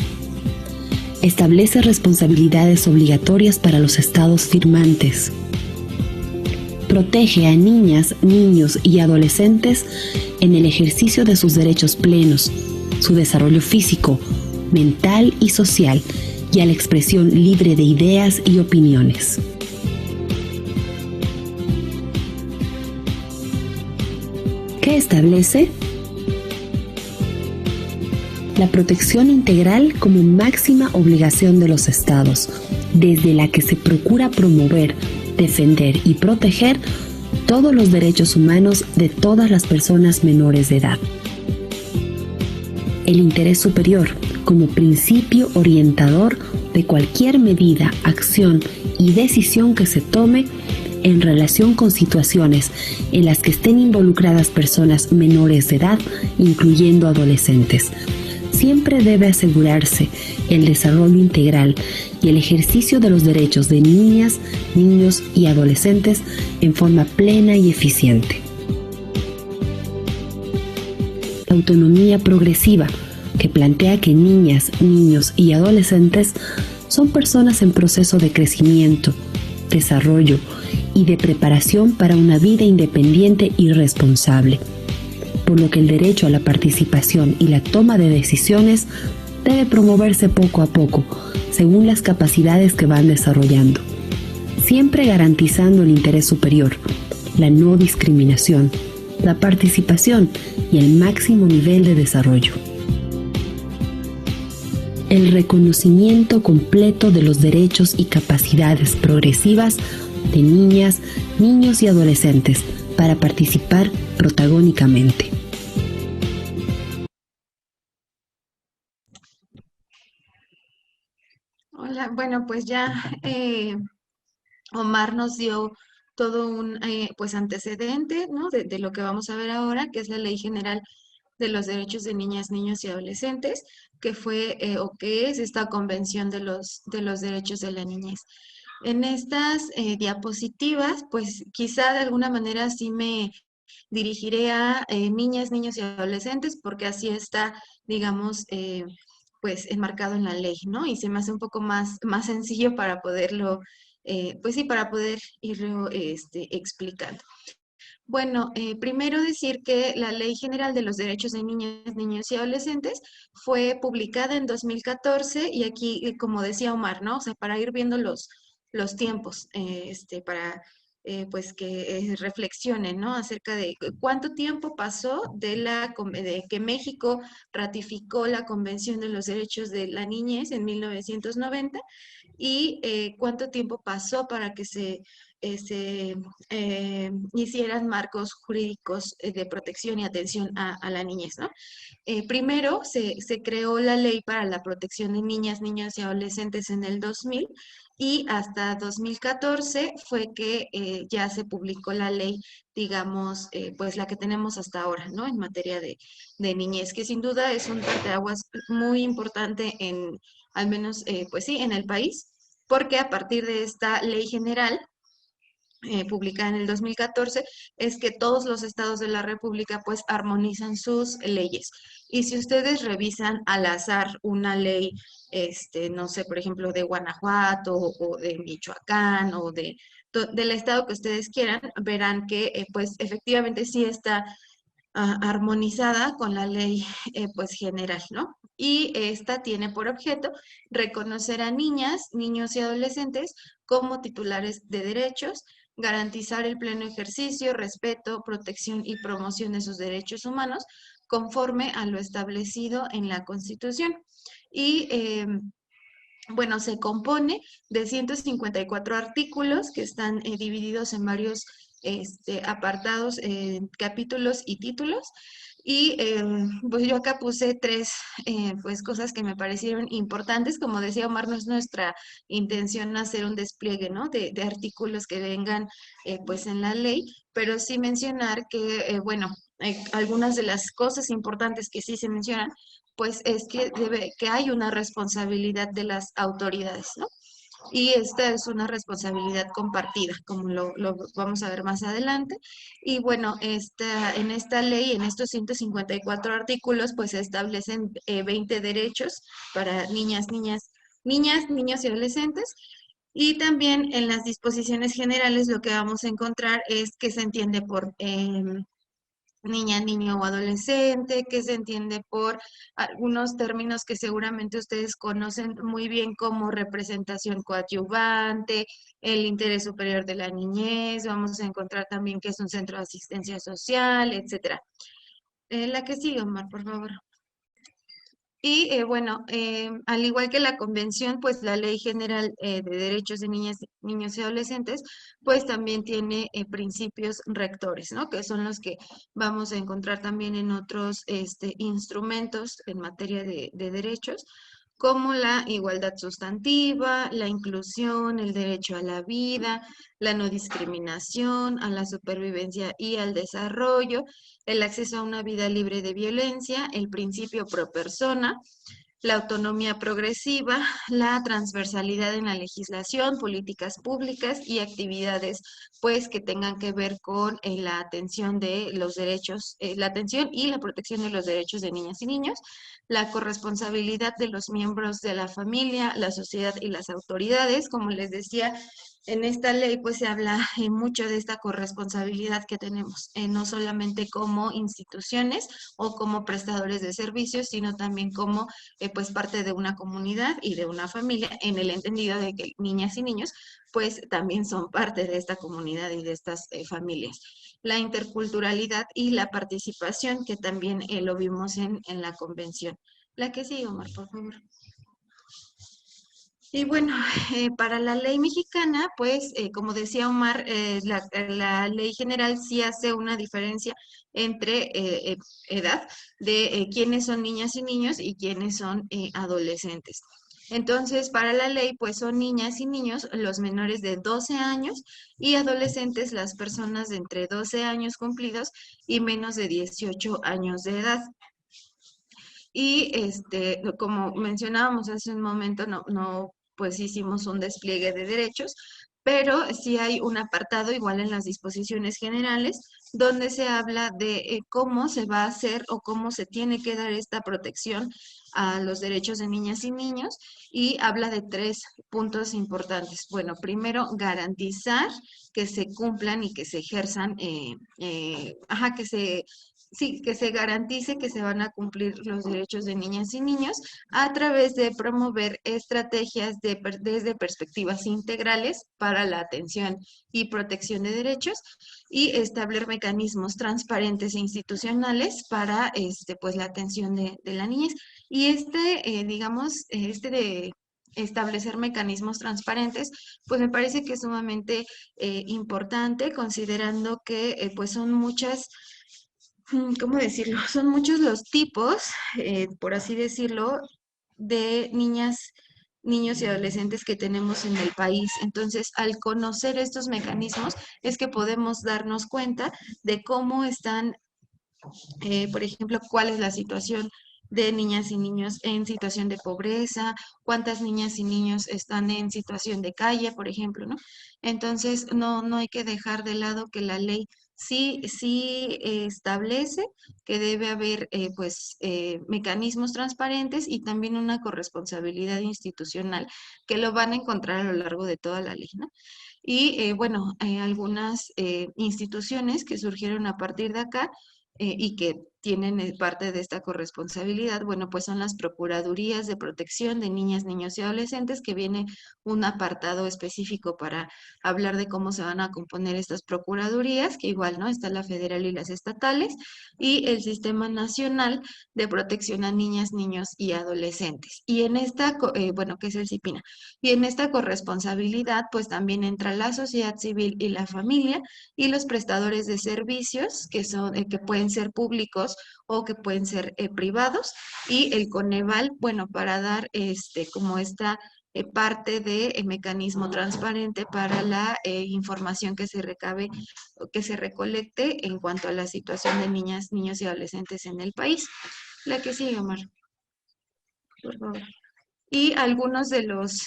Establece responsabilidades obligatorias para los estados firmantes. Protege a niñas, niños y adolescentes en el ejercicio de sus derechos plenos, su desarrollo físico, mental y social, y a la expresión libre de ideas y opiniones. ¿Qué establece? La protección integral como máxima obligación de los Estados, desde la que se procura promover, defender y proteger todos los derechos humanos de todas las personas menores de edad. El interés superior como principio orientador de cualquier medida, acción y decisión que se tome en relación con situaciones en las que estén involucradas personas menores de edad, incluyendo adolescentes. Siempre debe asegurarse el desarrollo integral y el ejercicio de los derechos de niñas, niños y adolescentes en forma plena y eficiente. La autonomía progresiva, que plantea que niñas, niños y adolescentes son personas en proceso de crecimiento, desarrollo y de preparación para una vida independiente y responsable, por lo que el derecho a la participación y la toma de decisiones debe promoverse poco a poco, según las capacidades que van desarrollando, siempre garantizando el interés superior, la no discriminación, la participación y el máximo nivel de desarrollo. El reconocimiento completo de los derechos y capacidades progresivas de niñas, niños y adolescentes para participar protagónicamente. Hola, bueno, pues ya Omar nos dio todo un pues antecedente, ¿no? De lo que vamos a ver ahora, que es la Ley General de los Derechos de Niñas, Niños y Adolescentes, que fue o que es esta Convención de los Derechos de la Niñez. En estas diapositivas, pues quizá de alguna manera sí me dirigiré a niñas, niños y adolescentes, porque así está, digamos, pues enmarcado en la ley, ¿no? Y se me hace un poco más sencillo para poderlo, pues sí, para poder irlo explicando. Bueno, primero decir que la Ley General de los Derechos de Niñas, Niños y Adolescentes fue publicada en 2014 y aquí, como decía Omar, ¿no? O sea, para ir viendo los tiempos, para pues que reflexionen, ¿no? Acerca de cuánto tiempo pasó de que México ratificó la Convención de los Derechos de la Niñez en 1990 y cuánto tiempo pasó para que se hicieran marcos jurídicos de protección y atención a la niñez, ¿no? Primero se creó la ley para la protección de niñas, niños y adolescentes en el 2000 y hasta 2014 fue que ya se publicó la ley, digamos, pues la que tenemos hasta ahora, ¿no? En materia de niñez, que sin duda es un parteaguas muy importante en, al menos, pues sí, en el país, porque a partir de esta ley general, publicada en el 2014, es que todos los estados de la República pues armonizan sus leyes. Y si ustedes revisan al azar una ley, no sé, por ejemplo, de Guanajuato o de Michoacán o del estado que ustedes quieran, verán que pues efectivamente sí está armonizada con la ley pues general, ¿no? Y esta tiene por objeto reconocer a niñas, niños y adolescentes como titulares de derechos, garantizar el pleno ejercicio, respeto, protección y promoción de sus derechos humanos conforme a lo establecido en la Constitución. Y bueno, se compone de 154 artículos que están divididos en varios apartados, capítulos y títulos. Y pues yo acá puse tres pues cosas que me parecieron importantes. Como decía Omar, no es nuestra intención hacer un despliegue, ¿no? de artículos que vengan pues en la ley, pero sí mencionar que, bueno, algunas de las cosas importantes que sí se mencionan, pues es que hay una responsabilidad de las autoridades, ¿no? Y esta es una responsabilidad compartida, como lo vamos a ver más adelante. Y bueno, en esta ley, en estos 154 artículos, pues se establecen 20 derechos para niñas, niños y adolescentes. Y también en las disposiciones generales lo que vamos a encontrar es que se entiende por niña, niño o adolescente, que se entiende por algunos términos que seguramente ustedes conocen muy bien como representación coadyuvante, el interés superior de la niñez, vamos a encontrar también que es un centro de asistencia social, etcétera. La que sigue, Omar, por favor. Y bueno, al igual que la convención, pues la Ley General de Derechos de Niñas, Niños y Adolescentes, pues también tiene principios rectores, ¿no? Que son los que vamos a encontrar también en otros instrumentos en materia de derechos, como la igualdad sustantiva, la inclusión, el derecho a la vida, la no discriminación, a la supervivencia y al desarrollo, el acceso a una vida libre de violencia, el principio pro persona, la autonomía progresiva, la transversalidad en la legislación, políticas públicas y actividades pues que tengan que ver con la atención de los derechos, la atención y la protección de los derechos de niñas y niños, la corresponsabilidad de los miembros de la familia, la sociedad y las autoridades. Como les decía, en esta ley pues se habla mucho de esta corresponsabilidad que tenemos, no solamente como instituciones o como prestadores de servicios, sino también como pues parte de una comunidad y de una familia, en el entendido de que niñas y niños pues también son parte de esta comunidad y de estas familias. La interculturalidad y la participación, que también lo vimos en la convención. La que sigue, Omar, por favor. Y bueno, para la ley mexicana, pues, como decía Omar, la ley general sí hace una diferencia entre edad de quiénes son niñas y niños y quiénes son adolescentes. Entonces, para la ley, pues son niñas y niños los menores de 12 años y adolescentes las personas de entre 12 años cumplidos y menos de 18 años de edad. Y como mencionábamos hace un momento, pues hicimos un despliegue de derechos, pero sí hay un apartado igual en las disposiciones generales donde se habla de cómo se va a hacer o cómo se tiene que dar esta protección a los derechos de niñas y niños, y habla de 3 puntos importantes. Bueno, primero, garantizar que se cumplan y que se ejerzan, que se garantice que se van a cumplir los derechos de niñas y niños a través de promover estrategias desde perspectivas integrales para la atención y protección de derechos, y establecer mecanismos transparentes e institucionales para pues la atención de la niñez. Y de establecer mecanismos transparentes, pues me parece que es sumamente importante, considerando que pues son muchas, ¿cómo decirlo? Son muchos los tipos, por así decirlo, de niñas, niños y adolescentes que tenemos en el país. Entonces, al conocer estos mecanismos, es que podemos darnos cuenta de cómo están, por ejemplo, cuál es la situación de niñas y niños en situación de pobreza, cuántas niñas y niños están en situación de calle, por ejemplo, ¿no? Entonces, no hay que dejar de lado que la ley sí establece que debe haber mecanismos transparentes y también una corresponsabilidad institucional, que lo van a encontrar a lo largo de toda la ley, ¿no? Y bueno, algunas instituciones que surgieron a partir de acá y que tienen parte de esta corresponsabilidad, bueno, pues son las Procuradurías de Protección de Niñas, Niños y Adolescentes, que viene un apartado específico para hablar de cómo se van a componer estas procuradurías, que igual, ¿no? Está la federal y las estatales, y el Sistema Nacional de Protección a Niñas, Niños y Adolescentes. Y en esta, que es el CIPINA, y en esta corresponsabilidad, pues también entra la sociedad civil y la familia, y los prestadores de servicios, que pueden ser públicos o que pueden ser privados, y el Coneval, bueno, para dar como esta parte de mecanismo transparente para la información que se recabe o que se recolecte en cuanto a la situación de niñas, niños y adolescentes en el país. La que sigue, Omar, por favor. Y algunos de los,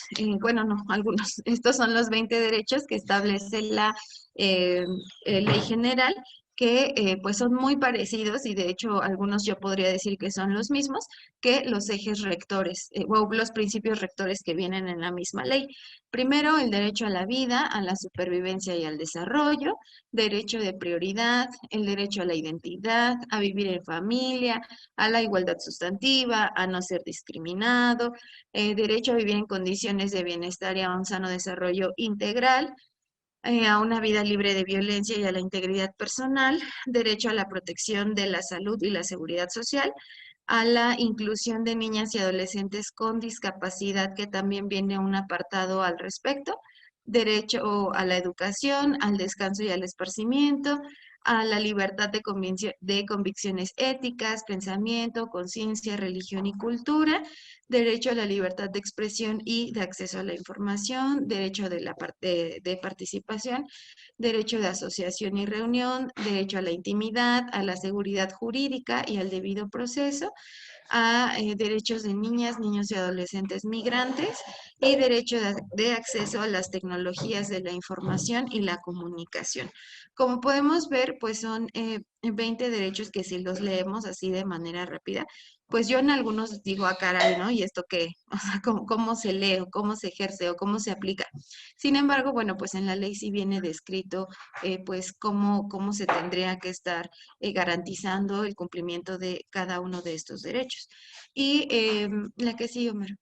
estos son los 20 derechos que establece la ley general, que pues son muy parecidos y de hecho algunos yo podría decir que son los mismos que los ejes rectores o los principios rectores que vienen en la misma ley. Primero, el derecho a la vida, a la supervivencia y al desarrollo, derecho de prioridad, el derecho a la identidad, a vivir en familia, a la igualdad sustantiva, a no ser discriminado, derecho a vivir en condiciones de bienestar y a un sano desarrollo integral, a una vida libre de violencia y a la integridad personal, derecho a la protección de la salud y la seguridad social, a la inclusión de niñas y adolescentes con discapacidad, que también viene un apartado al respecto, derecho a la educación, al descanso y al esparcimiento, a la libertad de convicciones éticas, pensamiento, conciencia, religión y cultura, derecho a la libertad de expresión y de acceso a la información, derecho de participación, derecho de asociación y reunión, derecho a la intimidad, a la seguridad jurídica y al debido proceso, a derechos de niñas, niños y adolescentes migrantes y derecho de acceso a las tecnologías de la información y la comunicación. Como podemos ver, pues son 20 derechos que si los leemos así de manera rápida, pues yo en algunos digo, caray, ¿no? ¿Y esto qué? O sea, ¿cómo se lee o cómo se ejerce o cómo se aplica? Sin embargo, bueno, pues en la ley sí viene descrito, pues cómo se tendría que estar garantizando el cumplimiento de cada uno de estos derechos. Y la que sigue, Omar.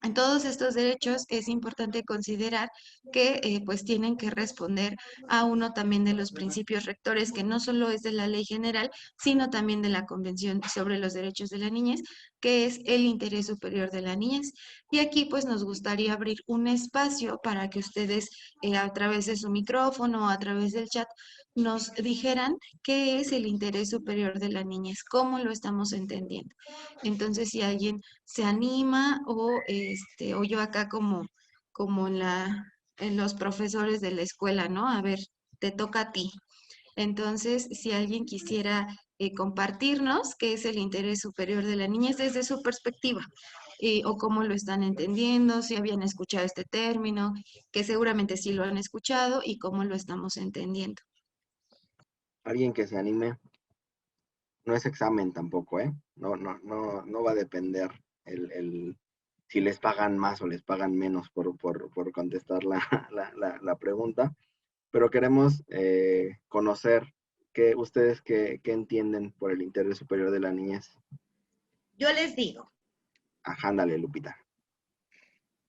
En todos estos derechos es importante considerar que pues tienen que responder a uno también de los principios rectores, que no solo es de la ley general, sino también de la Convención sobre los Derechos de la Niñez, que es el interés superior de la niñez. Y aquí pues nos gustaría abrir un espacio para que ustedes a través de su micrófono o a través del chat nos dijeran qué es el interés superior de la niñez, cómo lo estamos entendiendo. Entonces, si alguien se anima o yo acá como en los profesores de la escuela, ¿no? A ver, te toca a ti. Entonces, si alguien quisiera compartirnos qué es el interés superior de la niñez desde su perspectiva, o cómo lo están entendiendo, si habían escuchado este término, que seguramente sí lo han escuchado, y cómo lo estamos entendiendo. Alguien que se anime. No es examen tampoco, ¿eh? No va a depender si les pagan más o les pagan menos por contestar la pregunta, pero queremos conocer ustedes qué entienden por el interés superior de la niñez. Yo les digo, Ajá, ándale, Lupita.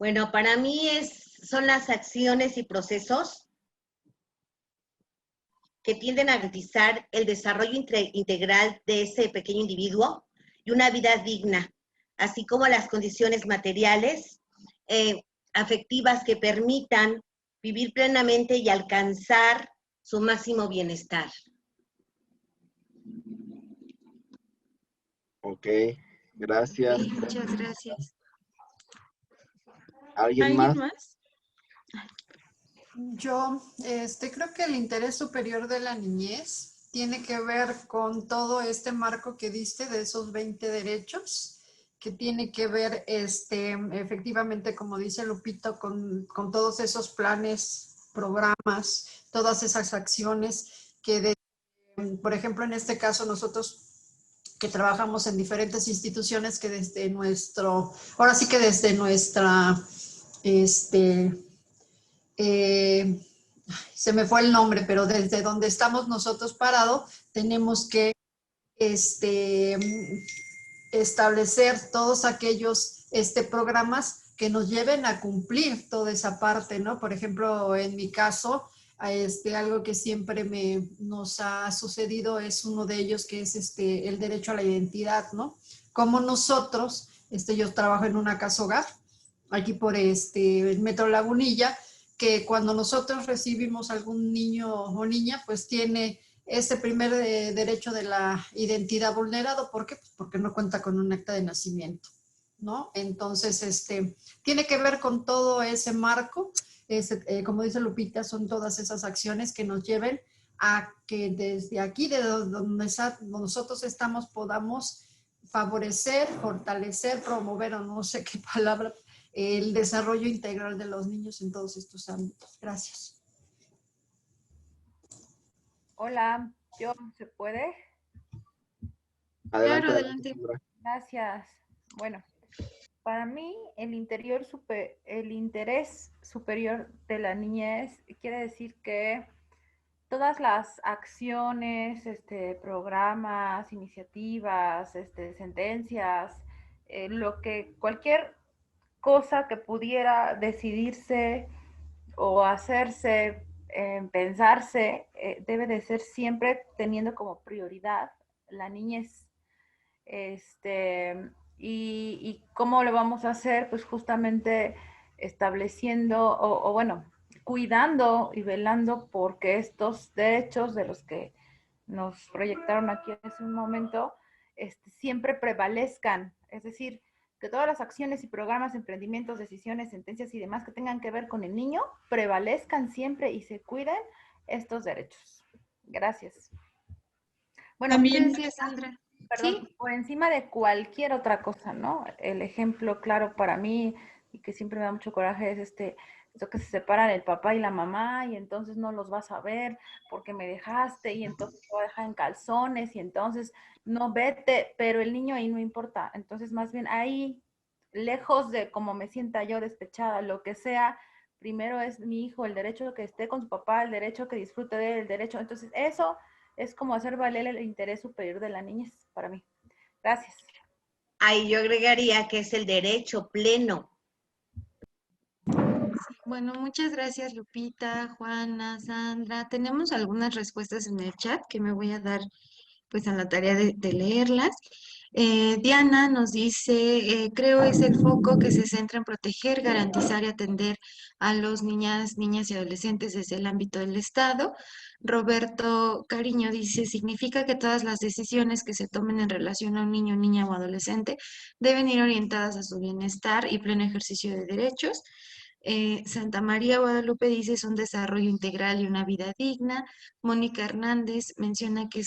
bueno, para mí son las acciones y procesos que tienden a garantizar el desarrollo integral de ese pequeño individuo y una vida digna, así como las condiciones materiales, afectivas que permitan vivir plenamente y alcanzar su máximo bienestar. Ok, gracias. Sí, muchas gracias. ¿Alguien más? Yo creo que el interés superior de la niñez tiene que ver con todo este marco que diste de esos 20 derechos, que tiene que ver efectivamente, como dice Lupito, con todos esos planes, programas, todas esas acciones que, por ejemplo, en este caso nosotros que trabajamos en diferentes instituciones, que desde ahora sí que desde nuestra, se me fue el nombre, pero desde donde estamos nosotros parados, tenemos que establecer todos aquellos programas que nos lleven a cumplir toda esa parte, ¿no? Por ejemplo, en mi caso, algo que siempre nos ha sucedido es uno de ellos, que es el derecho a la identidad, ¿no? Como nosotros, yo trabajo en una casa hogar, aquí por el Metro Lagunilla, que cuando nosotros recibimos algún niño o niña, pues tiene este primer derecho de la identidad vulnerado. ¿Por qué? Pues porque no cuenta con un acta de nacimiento, ¿no? Entonces, tiene que ver con todo ese marco. Como dice Lupita, son todas esas acciones que nos lleven a que desde aquí, de donde nosotros estamos, podamos favorecer, fortalecer, promover, o no sé qué palabra, el desarrollo integral de los niños en todos estos ámbitos. Gracias. Hola, ¿Se puede? Adelante, Claro, adelante, adelante. Sandra. Gracias. Bueno, para mí el interés superior de la niñez quiere decir que todas las acciones, programas, iniciativas, sentencias, cualquier cosa que pudiera decidirse o hacerse, pensarse, debe de ser siempre teniendo como prioridad la niñez. Y cómo lo vamos a hacer, pues justamente estableciendo o bueno, cuidando y velando porque estos derechos de los que nos proyectaron aquí hace un momento, siempre prevalezcan. Es decir, que todas las acciones y programas, emprendimientos, decisiones, sentencias y demás que tengan que ver con el niño prevalezcan siempre y se cuiden estos derechos. Gracias. Bueno, También, gracias, Sandra. perdón, Sí, por encima de cualquier otra cosa, ¿no? El ejemplo claro para mí y que siempre me da mucho coraje es esto que se separan el papá y la mamá y entonces no los vas a ver porque me dejaste y entonces te voy a dejar en calzones y entonces no vete, pero el niño ahí no importa. Entonces más bien ahí, lejos de como me sienta yo despechada, lo que sea, primero es mi hijo, el derecho de que esté con su papá, el derecho que disfrute de él, el derecho. Entonces eso es como hacer valer el interés superior de la niñez para mí. Gracias. Ahí yo agregaría que es el derecho pleno. bueno, muchas gracias, Lupita, Juana, Sandra. Tenemos algunas respuestas en el chat que me voy a dar pues a la tarea de leerlas. Diana nos dice, creo es el foco que se centra en proteger, garantizar y atender a los niñas y adolescentes desde el ámbito del Estado. Roberto Cariño dice, significa que todas las decisiones que se tomen en relación a un niño, niña o adolescente deben ir orientadas a su bienestar y pleno ejercicio de derechos. Santa María Guadalupe dice es un desarrollo integral y una vida digna. Mónica Hernández menciona que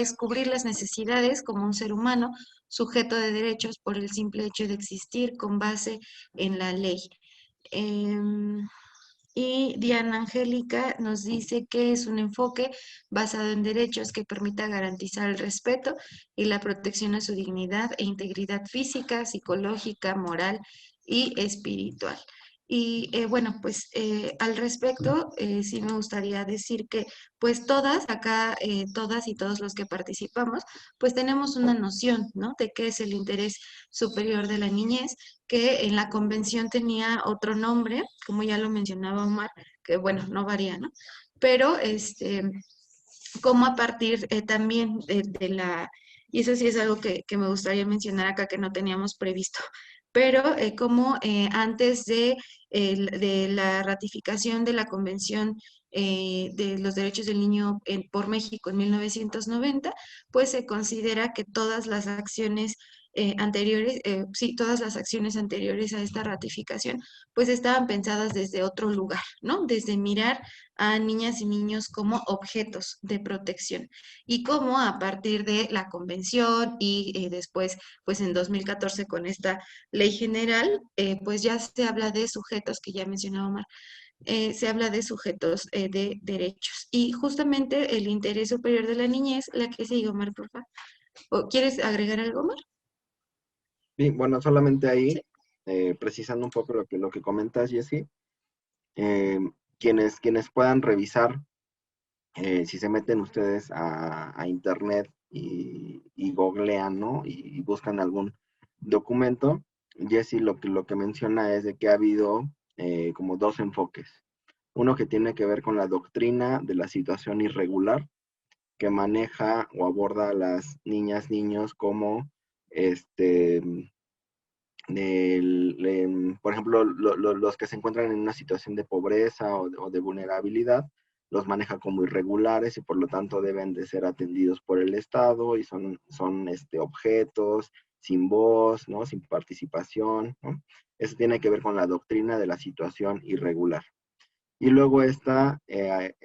es cubrir las necesidades como un ser humano sujeto de derechos por el simple hecho de existir con base en la ley. Y Diana Angélica nos dice que es un enfoque basado en derechos que permita garantizar el respeto y la protección a su dignidad e integridad física, psicológica, moral y espiritual. Y bueno, pues al respecto, sí me gustaría decir que pues todas, acá, todas y todos los que participamos, pues tenemos una noción, ¿no? De qué es el interés superior de la niñez, que en la convención tenía otro nombre, como ya lo mencionaba Omar, que bueno, no varía, ¿no? Pero como a partir también de la, y eso sí es algo que me gustaría mencionar acá que no teníamos previsto, pero como antes de la ratificación de la Convención de los Derechos del Niño por México en 1990, pues se considera que todas las acciones anteriores, sí, todas las acciones anteriores a esta ratificación, pues estaban pensadas desde otro lugar, ¿no? Desde mirar a niñas y niños como objetos de protección y cómo a partir de la convención y después, pues en 2014 con esta ley general, pues ya se habla de sujetos que ya mencionaba Omar, se habla de sujetos de derechos. Y justamente el interés superior de la niñez, la que sigue, Omar, por favor. ¿O quieres agregar algo, Omar? Bien, bueno, solamente Sí. ahí, precisando un poco lo que comentas, Jessy, quienes puedan revisar, si se meten ustedes a internet y googlean, ¿no? Y buscan algún documento, Jessy lo que menciona es de que ha habido como dos enfoques. Uno que tiene que ver con la doctrina de la situación irregular, que maneja o aborda a las niñas, niños como por ejemplo, los que se encuentran en una situación de pobreza o de vulnerabilidad, los maneja como irregulares y por lo tanto deben de ser atendidos por el Estado y son objetos sin voz, ¿no? Sin participación, ¿no? Eso tiene que ver con la doctrina de la situación irregular. Y luego está,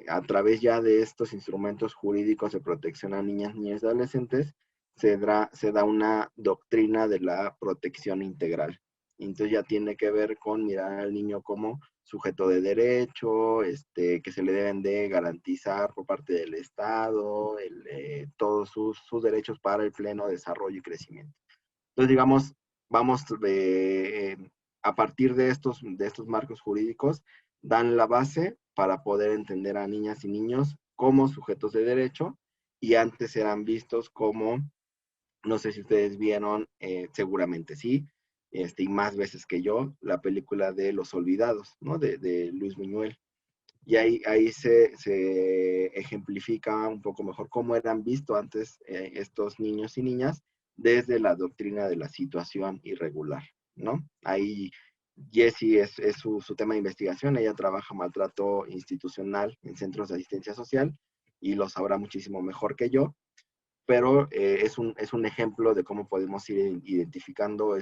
a través ya de estos instrumentos jurídicos de protección a niñas, niños y adolescentes, se da una doctrina de la protección integral. Entonces ya tiene que ver con mirar al niño como sujeto de derecho, que se le deben de garantizar por parte del Estado, todos sus derechos para el pleno desarrollo y crecimiento. Entonces, digamos, vamos a partir de estos marcos jurídicos, dan la base para poder entender a niñas y niños como sujetos de derecho, y antes eran vistos como, no sé si ustedes vieron, seguramente sí, y más veces que yo, la película de Los Olvidados, ¿no? De Luis Buñuel. Y ahí se ejemplifica un poco mejor cómo eran vistos antes estos niños y niñas desde la doctrina de la situación irregular, ¿no? Ahí Jessie es su tema de investigación, ella trabaja maltrato institucional en centros de asistencia social y lo sabrá muchísimo mejor que yo, pero es un ejemplo de cómo podemos ir identificando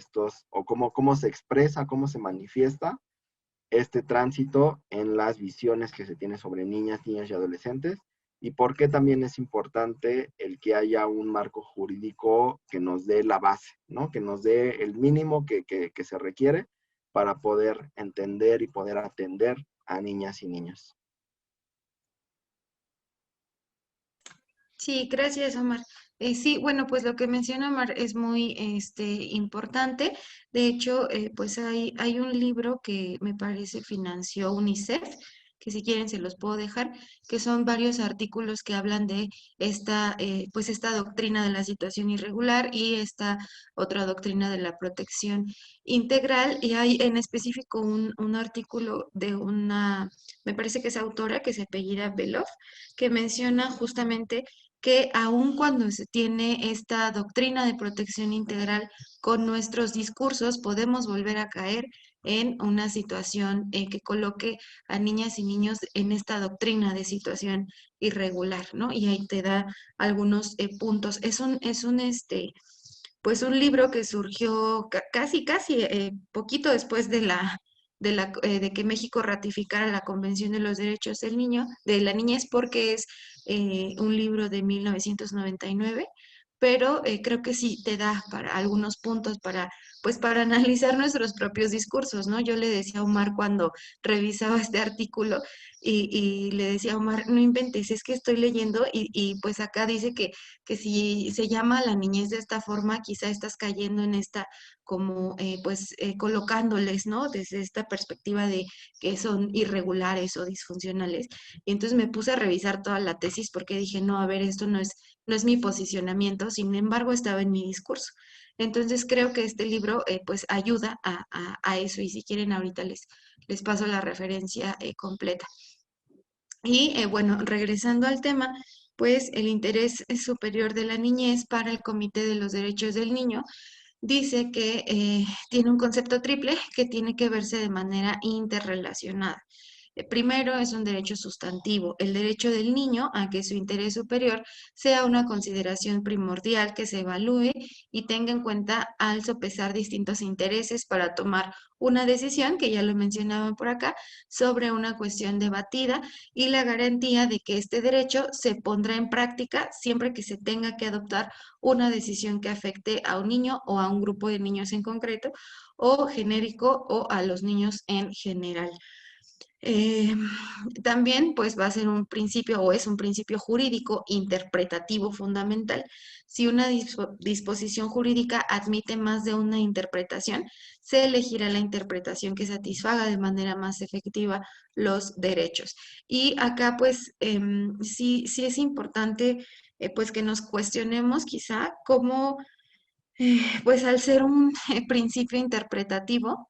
o cómo se expresa, cómo se manifiesta este tránsito en las visiones que se tiene sobre niñas, niños y adolescentes, y por qué también es importante el que haya un marco jurídico que nos dé la base, ¿no? Que nos dé el mínimo que se requiere para poder entender y poder atender a niñas y niños. Sí, gracias, Omar. Sí, bueno, pues lo que menciona Omar es muy importante. De hecho, pues hay un libro que me parece financió UNICEF, que si quieren se los puedo dejar, que son varios artículos que hablan de pues esta doctrina de la situación irregular y esta otra doctrina de la protección integral. Y hay en específico un artículo de me parece que es autora que se apellida Beloff, que menciona justamente que aun cuando se tiene esta doctrina de protección integral con nuestros discursos, podemos volver a caer en una situación que coloque a niñas y niños en esta doctrina de situación irregular, ¿no? Y ahí te da algunos puntos. Pues un libro que surgió casi poquito después de que México ratificara la Convención de los Derechos del Niño, de la Niñez, porque es un libro de 1999, pero creo que sí te da para algunos puntos pues para analizar nuestros propios discursos, ¿no? Yo le decía a Omar cuando revisaba este artículo y le decía a Omar, no inventes, es que estoy leyendo y pues acá dice que si se llama la niñez de esta forma, quizá estás cayendo en esta como colocándoles, ¿no? Desde esta perspectiva de que son irregulares o disfuncionales. Y entonces me puse a revisar toda la tesis porque dije, no, a ver, esto no es mi posicionamiento, sin embargo estaba en mi discurso. Entonces creo que este libro pues ayuda a eso, y si quieren ahorita les paso la referencia completa. Y bueno, regresando al tema, pues el interés superior de la niñez para el Comité de los Derechos del Niño dice que tiene un concepto triple que tiene que verse de manera interrelacionada. Primero es un derecho sustantivo, el derecho del niño a que su interés superior sea una consideración primordial que se evalúe y tenga en cuenta al sopesar distintos intereses para tomar una decisión, que ya lo mencionaban por acá, sobre una cuestión debatida, y la garantía de que este derecho se pondrá en práctica siempre que se tenga que adoptar una decisión que afecte a un niño o a un grupo de niños en concreto, o genérico, o a los niños en general. Eh, También pues va a ser un principio o es un principio jurídico interpretativo fundamental. Si una disposición jurídica admite más de una interpretación, se elegirá la interpretación que satisfaga de manera más efectiva los derechos. Y acá pues sí es importante pues que nos cuestionemos quizá cómo pues al ser un principio interpretativo,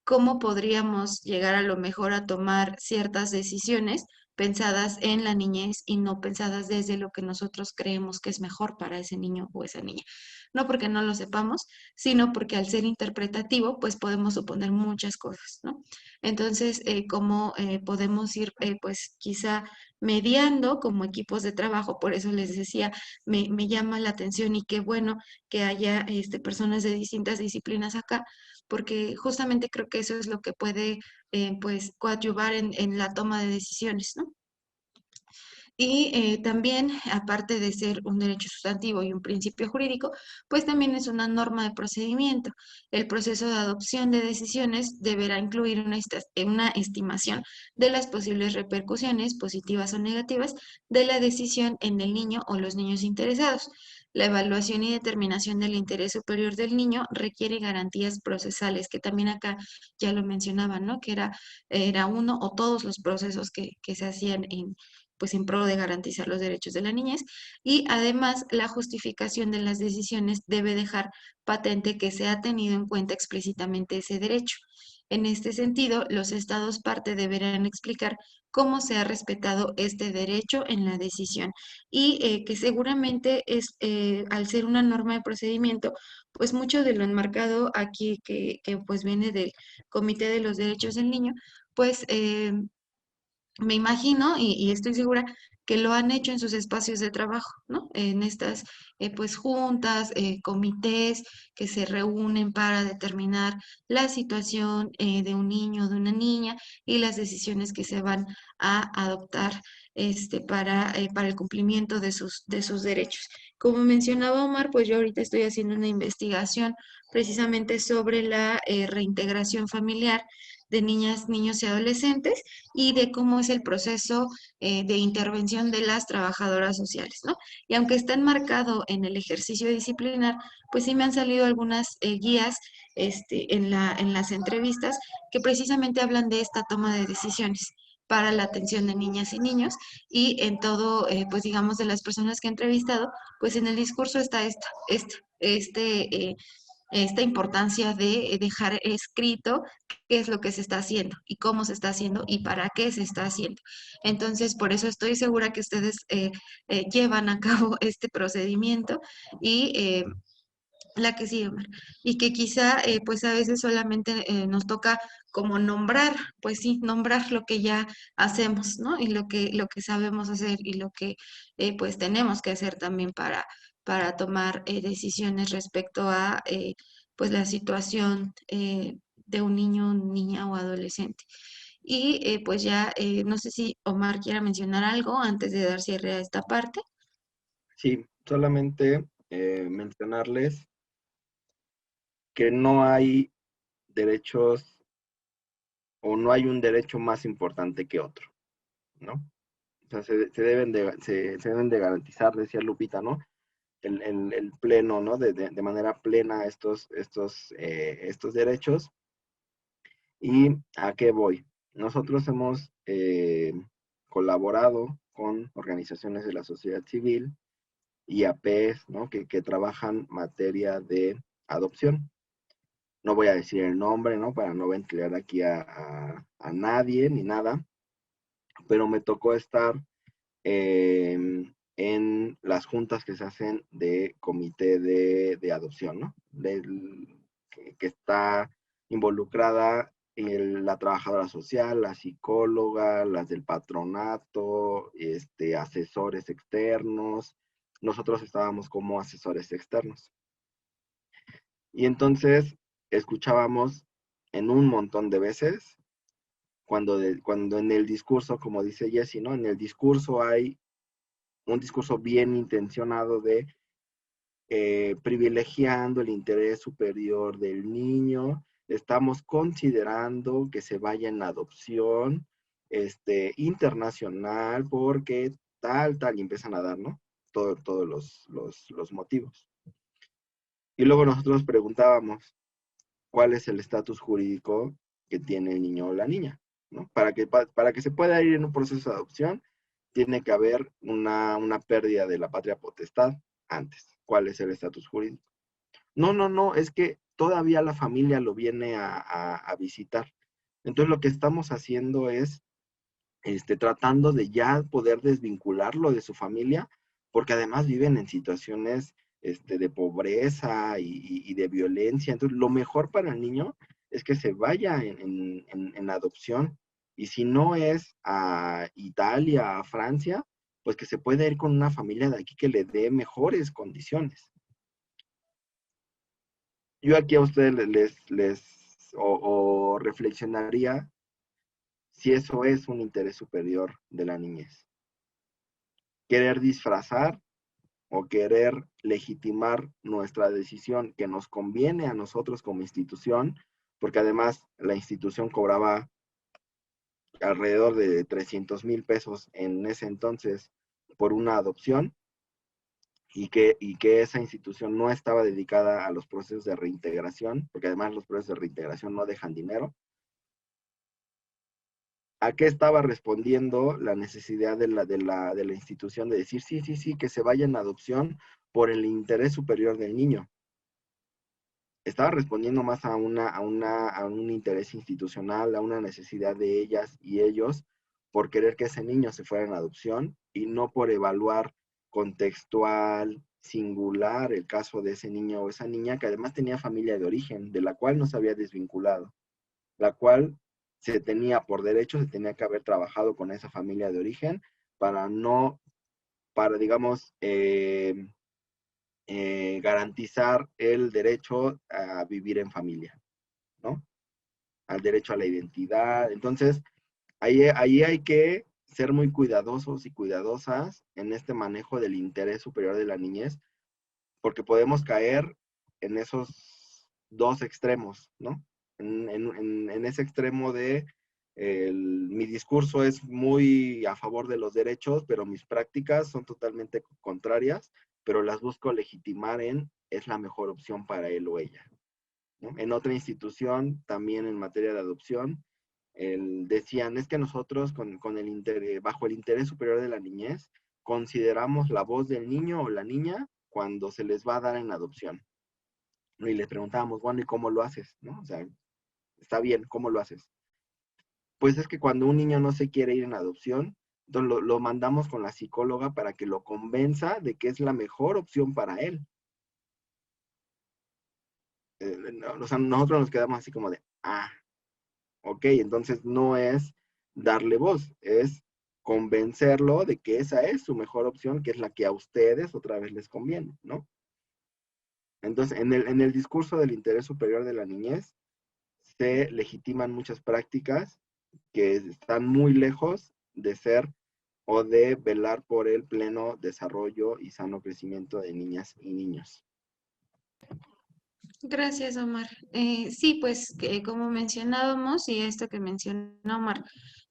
¿cómo podríamos llegar a lo mejor a tomar ciertas decisiones pensadas en la niñez y no pensadas desde lo que nosotros creemos que es mejor para ese niño o esa niña? No porque no lo sepamos, sino porque al ser interpretativo, pues podemos suponer muchas cosas, ¿no? Entonces, ¿cómo podemos ir, pues quizá mediando como equipos de trabajo? Por eso les decía, me llama la atención y qué bueno que haya personas de distintas disciplinas acá, porque justamente creo que eso es lo que puede pues coadyuvar en la toma de decisiones, ¿no? Y también, aparte de ser un derecho sustantivo y un principio jurídico, pues también es una norma de procedimiento. El proceso de adopción de decisiones deberá incluir una estimación de las posibles repercusiones, positivas o negativas, de la decisión en el niño o los niños interesados. La evaluación y determinación del interés superior del niño requiere garantías procesales, que también acá ya lo mencionaban, ¿no? Que era uno o todos los procesos que se hacían en pro de garantizar los derechos de la niñez. Y además, la justificación de las decisiones debe dejar patente que se ha tenido en cuenta explícitamente ese derecho. En este sentido, los estados parte deberán explicar cómo se ha respetado este derecho en la decisión y que seguramente es, al ser una norma de procedimiento, pues mucho de lo enmarcado aquí que pues viene del Comité de los Derechos del Niño, pues me imagino y estoy segura que lo han hecho en sus espacios de trabajo, ¿no? En estas pues juntas, comités que se reúnen para determinar la situación de un niño o de una niña y las decisiones que se van a adoptar para el cumplimiento de sus derechos. Como mencionaba Omar, pues yo ahorita estoy haciendo una investigación precisamente sobre la reintegración familiar de niñas, niños y adolescentes y de cómo es el proceso de intervención de las trabajadoras sociales, ¿no? Y aunque está enmarcado en el ejercicio disciplinar, pues sí me han salido algunas guías en las entrevistas que precisamente hablan de esta toma de decisiones para la atención de niñas y niños y en todo, pues digamos, de las personas que he entrevistado, pues en el discurso está esta importancia de dejar escrito qué es lo que se está haciendo y cómo se está haciendo y para qué se está haciendo. Entonces, por eso estoy segura que ustedes llevan a cabo este procedimiento y la que sí, Omar, y que quizá pues a veces solamente nos toca como nombrar, pues sí, nombrar lo que ya hacemos, ¿no? Y lo que sabemos hacer y lo que pues tenemos que hacer también para tomar decisiones respecto a pues la situación de un niño, niña o adolescente. Y pues ya, no sé si Omar quiera mencionar algo antes de dar cierre a esta parte. Sí, solamente mencionarles que no hay derechos o no hay un derecho más importante que otro, ¿no? O sea, se deben de garantizar, decía Lupita, ¿no? El pleno, ¿no? De manera plena estos derechos. ¿Y a qué voy? Nosotros hemos colaborado con organizaciones de la sociedad civil y APs, ¿no? Que trabajan materia de adopción. No voy a decir el nombre, ¿no? Para no ventilar aquí a nadie ni nada, pero me tocó estar en las juntas que se hacen de comité de adopción, ¿no? Que está involucrada la trabajadora social, la psicóloga, las del patronato, asesores externos. Nosotros estábamos como asesores externos. Y entonces escuchábamos en un montón de veces, cuando en el discurso, como dice Jessie, ¿no? En el discurso hay un discurso bien intencionado de privilegiando el interés superior del niño, estamos considerando que se vaya en adopción internacional porque tal, y empiezan a dar, ¿no? Todos los motivos. Y luego nosotros preguntábamos, ¿cuál es el estatus jurídico que tiene el niño o la niña? ¿No? Para que se pueda ir en un proceso de adopción, tiene que haber una pérdida de la patria potestad antes. ¿Cuál es el estatus jurídico? No, es que todavía la familia lo viene a visitar. Entonces lo que estamos haciendo es tratando de ya poder desvincularlo de su familia, porque además viven en situaciones de pobreza y de violencia. Entonces lo mejor para el niño es que se vaya en adopción, y si no es a Italia, a Francia, pues que se pueda ir con una familia de aquí que le dé mejores condiciones. Yo aquí a ustedes o reflexionaría si eso es un interés superior de la niñez. querer disfrazar o querer legitimar nuestra decisión que nos conviene a nosotros como institución, porque además la institución cobraba alrededor de 300,000 pesos en ese entonces por una adopción, y que esa institución no estaba dedicada a los procesos de reintegración, porque además los procesos de reintegración no dejan dinero. ¿A qué estaba respondiendo la necesidad de la institución de decir sí, que se vaya en adopción por el interés superior del niño? Estaba respondiendo más a un interés institucional, a una necesidad de ellas y ellos por querer que ese niño se fuera en adopción y no por evaluar contextual, singular, el caso de ese niño o esa niña que además tenía familia de origen, de la cual no se había desvinculado, la cual se tenía por derecho, se tenía que haber trabajado con esa familia de origen para digamos, garantizar el derecho a vivir en familia, ¿no? Al derecho a la identidad. Entonces, ahí hay que ser muy cuidadosos y cuidadosas en este manejo del interés superior de la niñez, porque podemos caer en esos dos extremos, ¿no? En ese extremo de mi discurso es muy a favor de los derechos, pero mis prácticas son totalmente contrarias, pero las busco legitimar es la mejor opción para él o ella, ¿no? En otra institución, también en materia de adopción, decían, es que nosotros bajo el interés superior de la niñez, consideramos la voz del niño o la niña cuando se les va a dar en adopción. Y les preguntábamos, bueno, ¿y cómo lo haces? ¿No? O sea, está bien, ¿cómo lo haces? Pues es que cuando un niño no se quiere ir en adopción, entonces lo mandamos con la psicóloga para que lo convenza de que es la mejor opción para él. O sea, nosotros nos quedamos así como de, ok, entonces no es darle voz, es convencerlo de que esa es su mejor opción, que es la que a ustedes otra vez les conviene, ¿no? Entonces, en el discurso del interés superior de la niñez, se legitiman muchas prácticas que están muy lejos de ser o de velar por el pleno desarrollo y sano crecimiento de niñas y niños. Gracias, Omar. Sí, pues como mencionábamos, y esto que mencionó Omar,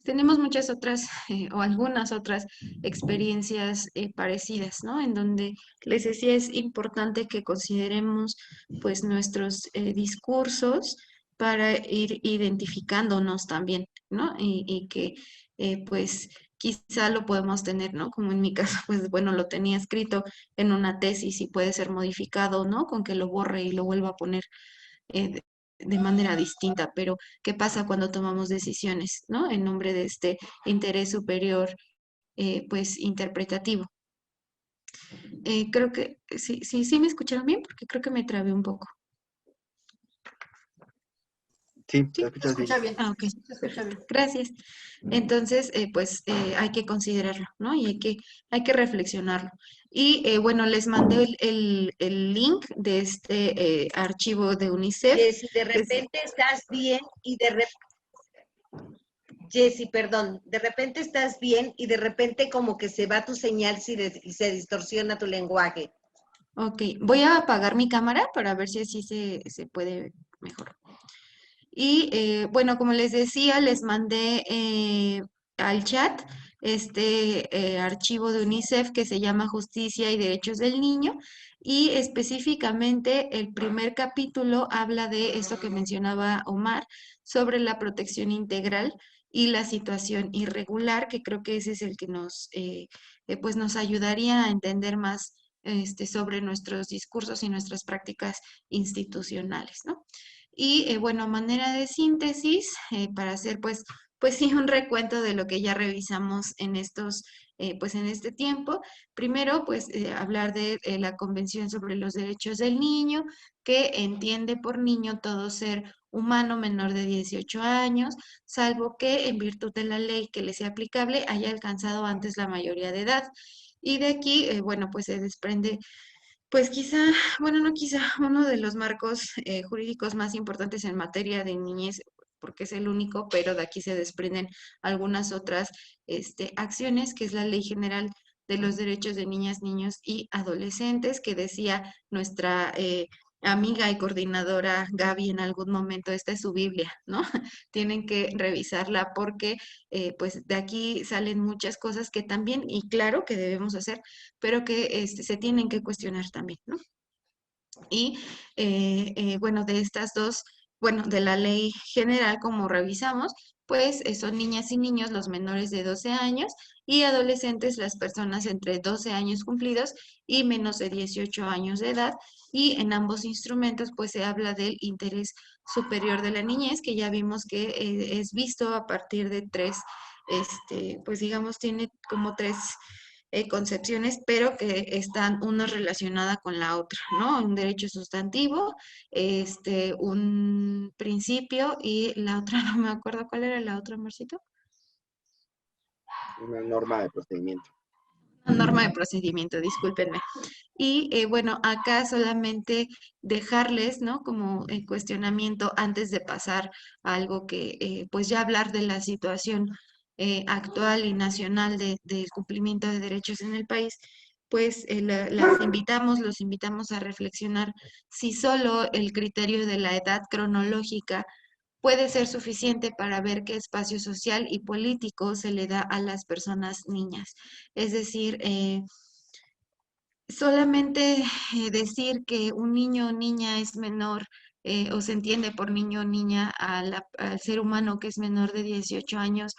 tenemos muchas otras o algunas otras experiencias parecidas, ¿no? En donde les decía, es importante que consideremos pues nuestros discursos para ir identificándonos también, ¿no? Y que pues quizá lo podemos tener, ¿no? Como en mi caso, pues bueno, lo tenía escrito en una tesis y puede ser modificado, ¿no? Con que lo borre y lo vuelva a poner de manera distinta. Pero, ¿qué pasa cuando tomamos decisiones, ¿no? En nombre de este interés superior, pues, interpretativo? Creo que sí me escucharon bien, porque creo que me trabé un poco. Sí, ¿Sí? te escuchas bien. Ah, ok. Se escucha bien. Gracias. Entonces, pues hay que considerarlo, ¿no? Y hay que reflexionarlo. Y bueno, les mandé el link de este archivo de UNICEF. Jessy, de repente estás bien y Jessy, perdón, de repente estás bien y de repente como que se va tu señal y se distorsiona tu lenguaje. Ok, voy a apagar mi cámara para ver si así se puede mejor. Y bueno, como les decía, les mandé al chat este archivo de UNICEF que se llama Justicia y Derechos del Niño, y específicamente el primer capítulo habla de eso que mencionaba Omar sobre la protección integral y la situación irregular, que creo que ese es el que pues nos ayudaría a entender más sobre nuestros discursos y nuestras prácticas institucionales, ¿no? Y bueno, a manera de síntesis, para hacer pues sí un recuento de lo que ya revisamos en pues en este tiempo. Primero, pues hablar de la Convención sobre los Derechos del Niño, que entiende por niño todo ser humano menor de 18 años, salvo que en virtud de la ley que le sea aplicable haya alcanzado antes la mayoría de edad. Y de aquí, bueno, pues se desprende pues quizá, bueno, no quizá, uno de los marcos jurídicos más importantes en materia de niñez, porque es el único, pero de aquí se desprenden algunas otras acciones, que es la Ley General de los derechos de niñas, niños y adolescentes, que decía nuestra amiga y coordinadora Gaby en algún momento, esta es su Biblia, ¿no? Tienen que revisarla porque pues de aquí salen muchas cosas que también, y claro que debemos hacer, pero que se tienen que cuestionar también, ¿no? Y bueno, de estas dos, bueno, de la ley general, como revisamos, pues son niñas y niños los menores de 12 años y adolescentes las personas entre 12 años cumplidos y menos de 18 años de edad. Y en ambos instrumentos, pues se habla del interés superior de la niñez, que ya vimos que es visto a partir de tres, pues digamos, tiene como tres concepciones, pero que están una relacionada con la otra, ¿no? Un derecho sustantivo, un principio y la otra, no me acuerdo cuál era la otra, Marcito. Una norma de procedimiento. Una norma de procedimiento, discúlpenme. Y bueno, acá solamente dejarles, ¿no? Como cuestionamiento antes de pasar a algo que, pues ya hablar de la situación actual y nacional del cumplimiento de derechos en el país, pues los invitamos a reflexionar si solo el criterio de la edad cronológica puede ser suficiente para ver qué espacio social y político se le da a las personas niñas. Es decir, solamente decir que un niño o niña es menor o se entiende por niño o niña al ser humano que es menor de 18 años,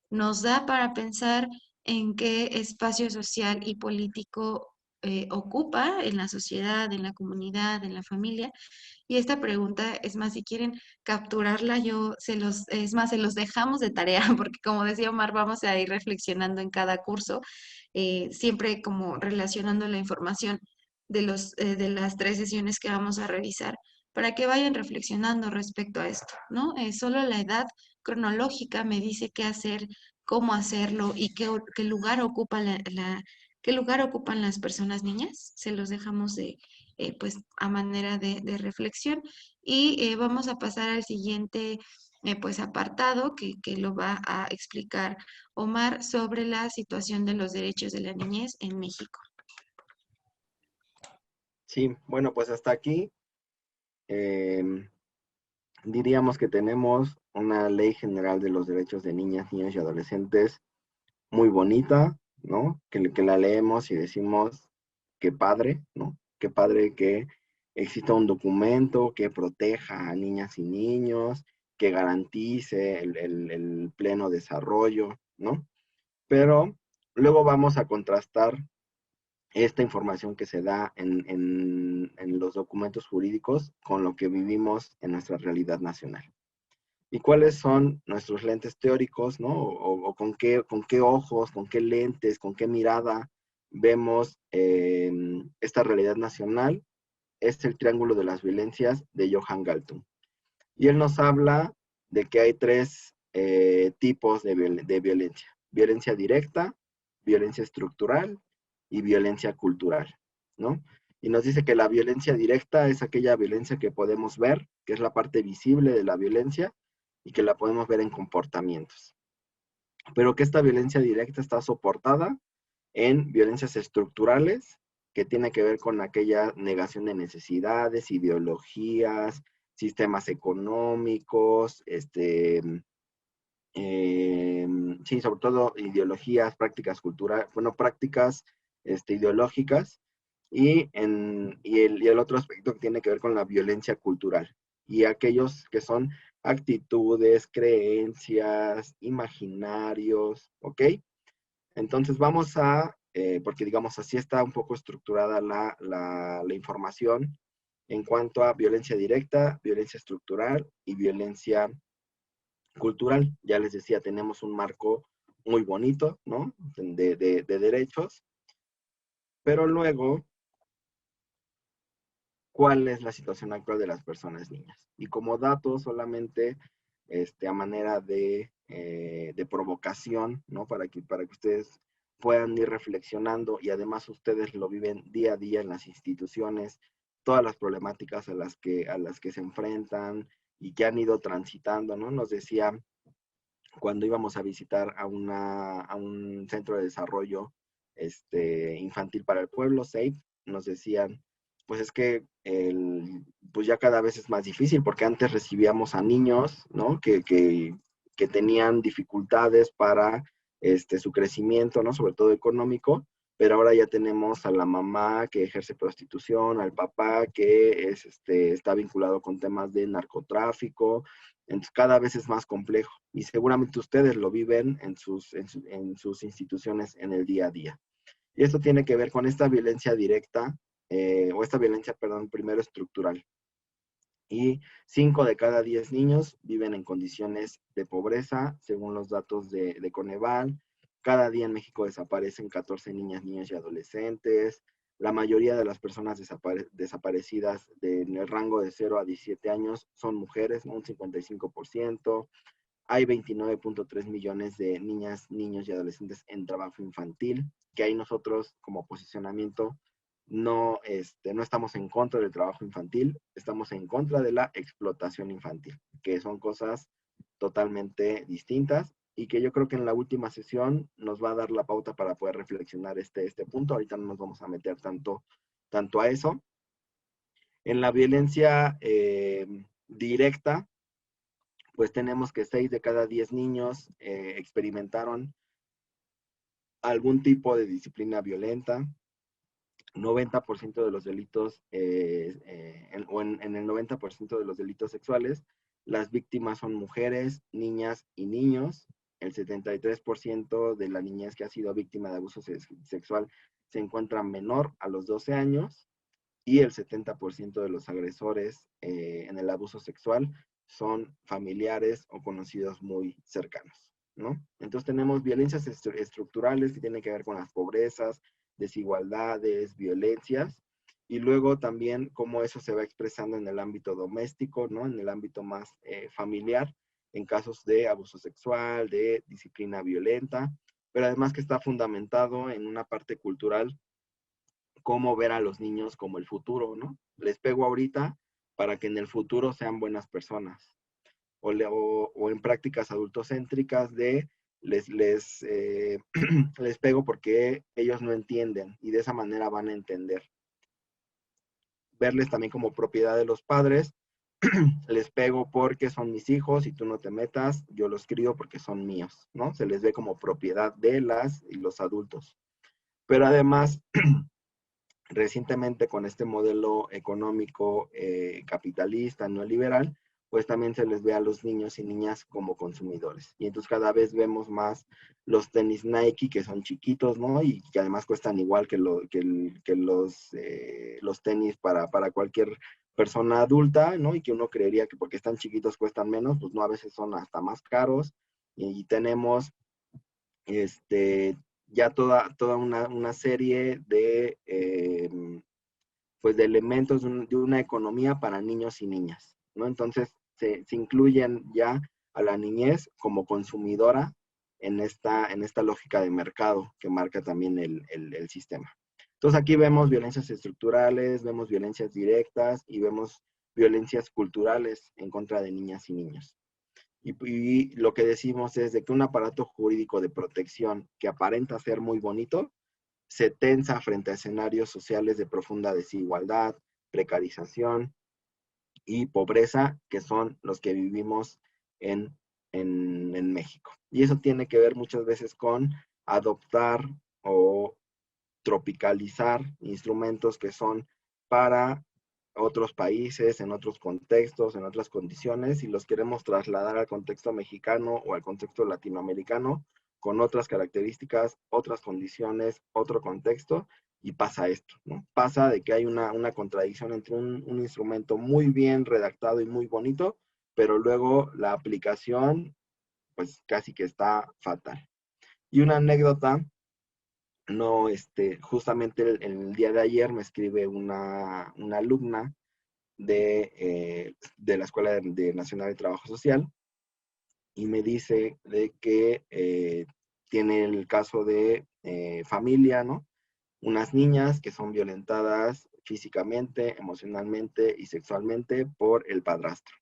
nos da para pensar en qué espacio social y político ocupa en la sociedad, en la comunidad, en la familia. Y esta pregunta, es más, si quieren capturarla, es más, se los dejamos de tarea, porque como decía Omar, vamos a ir reflexionando en cada curso, siempre como relacionando la información de las 3 sesiones que vamos a revisar, para que vayan reflexionando respecto a esto, ¿no? Solo la edad cronológica me dice qué hacer, cómo hacerlo y qué lugar ocupa qué lugar ocupan las personas niñas. Se los dejamos pues a manera de reflexión. Y vamos a pasar al siguiente pues apartado que lo va a explicar Omar sobre la situación de los derechos de la niñez en México. Sí, bueno, pues hasta aquí diríamos que tenemos una ley general de los derechos de niñas, niños y adolescentes muy bonita, ¿no? Que la leemos y decimos, qué padre, ¿no? Qué padre que exista un documento que proteja a niñas y niños, que garantice el pleno desarrollo, ¿no? Pero luego vamos a contrastar esta información que se da en los documentos jurídicos con lo que vivimos en nuestra realidad nacional. ¿Y cuáles son nuestros lentes teóricos, ¿no? O con qué ojos, con qué lentes, con qué mirada vemos esta realidad nacional? Es el triángulo de las violencias de Johan Galtung. Y él nos habla de que hay tres tipos de violencia. Violencia directa, violencia estructural y violencia cultural, ¿no? Y nos dice que la violencia directa es aquella violencia que podemos ver, que es la parte visible de la violencia, y que la podemos ver en comportamientos. Pero que esta violencia directa está soportada en violencias estructurales, que tiene que ver con aquella negación de necesidades, ideologías, sistemas económicos, sí, sobre todo ideologías, prácticas culturales, bueno, prácticas ideológicas, y el otro aspecto que tiene que ver con la violencia cultural, y aquellos que son actitudes, creencias, imaginarios, ¿ok? Entonces vamos a, porque digamos así está un poco estructurada la información en cuanto a violencia directa, violencia estructural y violencia cultural. Ya les decía, tenemos un marco muy bonito, ¿no? De derechos, pero luego, ¿cuál es la situación actual de las personas niñas? Y como dato, solamente a manera de provocación, ¿no? Para que ustedes puedan ir reflexionando, y además ustedes lo viven día a día en las instituciones, todas las problemáticas a las que se enfrentan y que han ido transitando, ¿no? Nos decía cuando íbamos a visitar a un centro de desarrollo Infantil para el Pueblo, SAFE, nos decían, pues es que pues ya cada vez es más difícil, porque antes recibíamos a niños, ¿no? que tenían dificultades para su crecimiento, ¿no? Sobre todo económico, pero ahora ya tenemos a la mamá que ejerce prostitución, al papá que está vinculado con temas de narcotráfico. Entonces cada vez es más complejo y seguramente ustedes lo viven en sus instituciones en el día a día. Y esto tiene que ver con esta violencia directa, esta violencia, perdón, primero estructural. Y 5 de cada 10 niños viven en condiciones de pobreza, según los datos de Coneval. Cada día en México desaparecen 14 niñas, niños y adolescentes. La mayoría de las personas desaparecidas en el rango de 0 a 17 años son mujeres, ¿no? Un 55%. Hay 29.3 millones de niñas, niños y adolescentes en trabajo infantil, que ahí nosotros como posicionamiento no estamos en contra del trabajo infantil, estamos en contra de la explotación infantil, que son cosas totalmente distintas y que yo creo que en la última sesión nos va a dar la pauta para poder reflexionar este punto. Ahorita no nos vamos a meter tanto a eso. En la violencia directa, pues tenemos que 6 de cada 10 niños experimentaron algún tipo de disciplina violenta. 90% de los delitos, en el 90% de los delitos sexuales, las víctimas son mujeres, niñas y niños. El 73% de la niñez que ha sido víctima de abuso sexual se encuentra menor a los 12 años y el 70% de los agresores en el abuso sexual son familiares o conocidos muy cercanos, ¿no? Entonces tenemos violencias estructurales que tienen que ver con las pobrezas, desigualdades, violencias, y luego también cómo eso se va expresando en el ámbito doméstico, ¿no? En el ámbito más familiar, en casos de abuso sexual, de disciplina violenta, pero además que está fundamentado en una parte cultural, cómo ver a los niños como el futuro, ¿no? Les pego ahorita para que en el futuro sean buenas personas, o en prácticas adultocéntricas de les pego porque ellos no entienden y de esa manera van a entender. Verles también como propiedad de los padres, les pego porque son mis hijos y tú no te metas, yo los crío porque son míos, ¿no? Se les ve como propiedad de las y los adultos. Pero además, recientemente con este modelo económico capitalista, neoliberal, pues también se les ve a los niños y niñas como consumidores. Y entonces cada vez vemos más los tenis Nike que son chiquitos, ¿no? Y que además cuestan igual que los tenis para cualquier persona adulta, ¿no? Y que uno creería que porque están chiquitos cuestan menos, pues no, a veces son hasta más caros. Y tenemos ya toda una serie de, pues de elementos de una economía para niños y niñas, ¿no? Entonces se incluyen ya a la niñez como consumidora en esta lógica de mercado que marca también el sistema. Entonces aquí vemos violencias estructurales, vemos violencias directas y vemos violencias culturales en contra de niñas y niños. Y lo que decimos es de que un aparato jurídico de protección que aparenta ser muy bonito, se tensa frente a escenarios sociales de profunda desigualdad, precarización y pobreza, que son los que vivimos en México. Y eso tiene que ver muchas veces con adoptar o tropicalizar instrumentos que son para otros países, en otros contextos, en otras condiciones, y los queremos trasladar al contexto mexicano o al contexto latinoamericano con otras características, otras condiciones, otro contexto, y pasa esto, ¿no? Pasa de que hay una contradicción entre un instrumento muy bien redactado y muy bonito, pero luego la aplicación, pues casi que está fatal. Y una anécdota, no, justamente el día de ayer me escribe una alumna de la Escuela Nacional de Trabajo Social y me dice de que tiene el caso de familia, ¿no? Unas niñas que son violentadas físicamente, emocionalmente y sexualmente por el padrastro.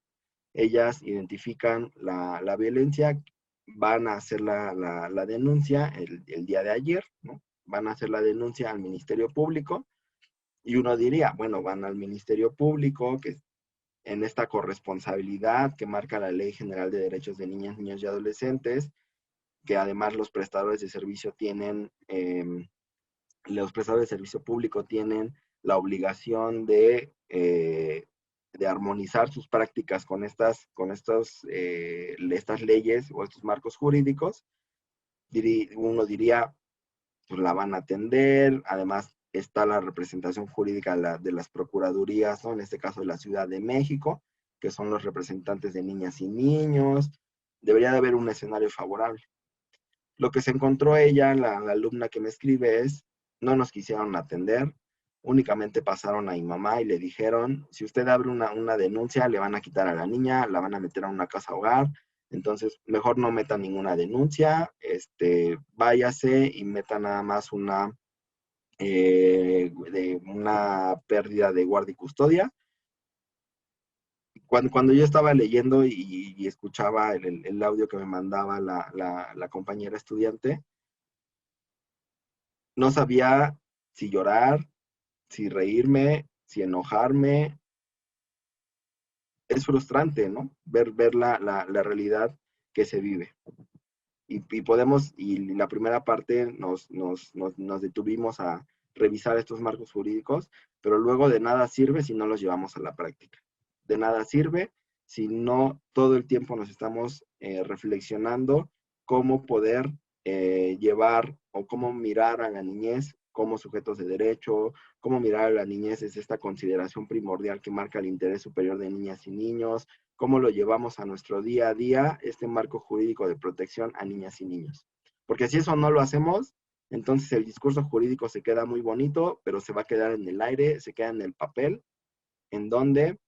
Ellas identifican la violencia, van a hacer la denuncia el día de ayer, ¿no? van a hacer la denuncia al Ministerio Público, y uno diría, bueno, van al Ministerio Público, que en esta corresponsabilidad que marca la Ley General de Derechos de Niñas, Niños y Adolescentes, que además los prestadores de servicio tienen, los prestadores de servicio público tienen la obligación de armonizar sus prácticas con estas leyes o estos marcos jurídicos. Uno diría, pues la van a atender. Además está la representación jurídica de las procuradurías, ¿no? En este caso de la Ciudad de México, que son los representantes de niñas y niños. Debería de haber un escenario favorable. Lo que se encontró ella, la alumna que me escribe, es, no nos quisieron atender, únicamente pasaron a mi mamá y le dijeron, si usted abre una denuncia, le van a quitar a la niña, la van a meter a una casa hogar, entonces mejor no meta ninguna denuncia, váyase y meta nada más una pérdida de guardia y custodia. Cuando yo estaba leyendo y escuchaba el audio que me mandaba la compañera estudiante, no sabía si llorar, si reírme, si enojarme. Es frustrante, ¿no? Ver la realidad que se vive. Y la primera parte nos detuvimos a revisar estos marcos jurídicos, pero luego de nada sirve si no los llevamos a la práctica. De nada sirve si no todo el tiempo nos estamos reflexionando cómo poder llevar o cómo mirar a la niñez como sujetos de derecho, cómo mirar a la niñez es esta consideración primordial que marca el interés superior de niñas y niños, cómo lo llevamos a nuestro día a día, este marco jurídico de protección a niñas y niños. Porque si eso no lo hacemos, entonces el discurso jurídico se queda muy bonito, pero se va a quedar en el aire, se queda en el papel, en donde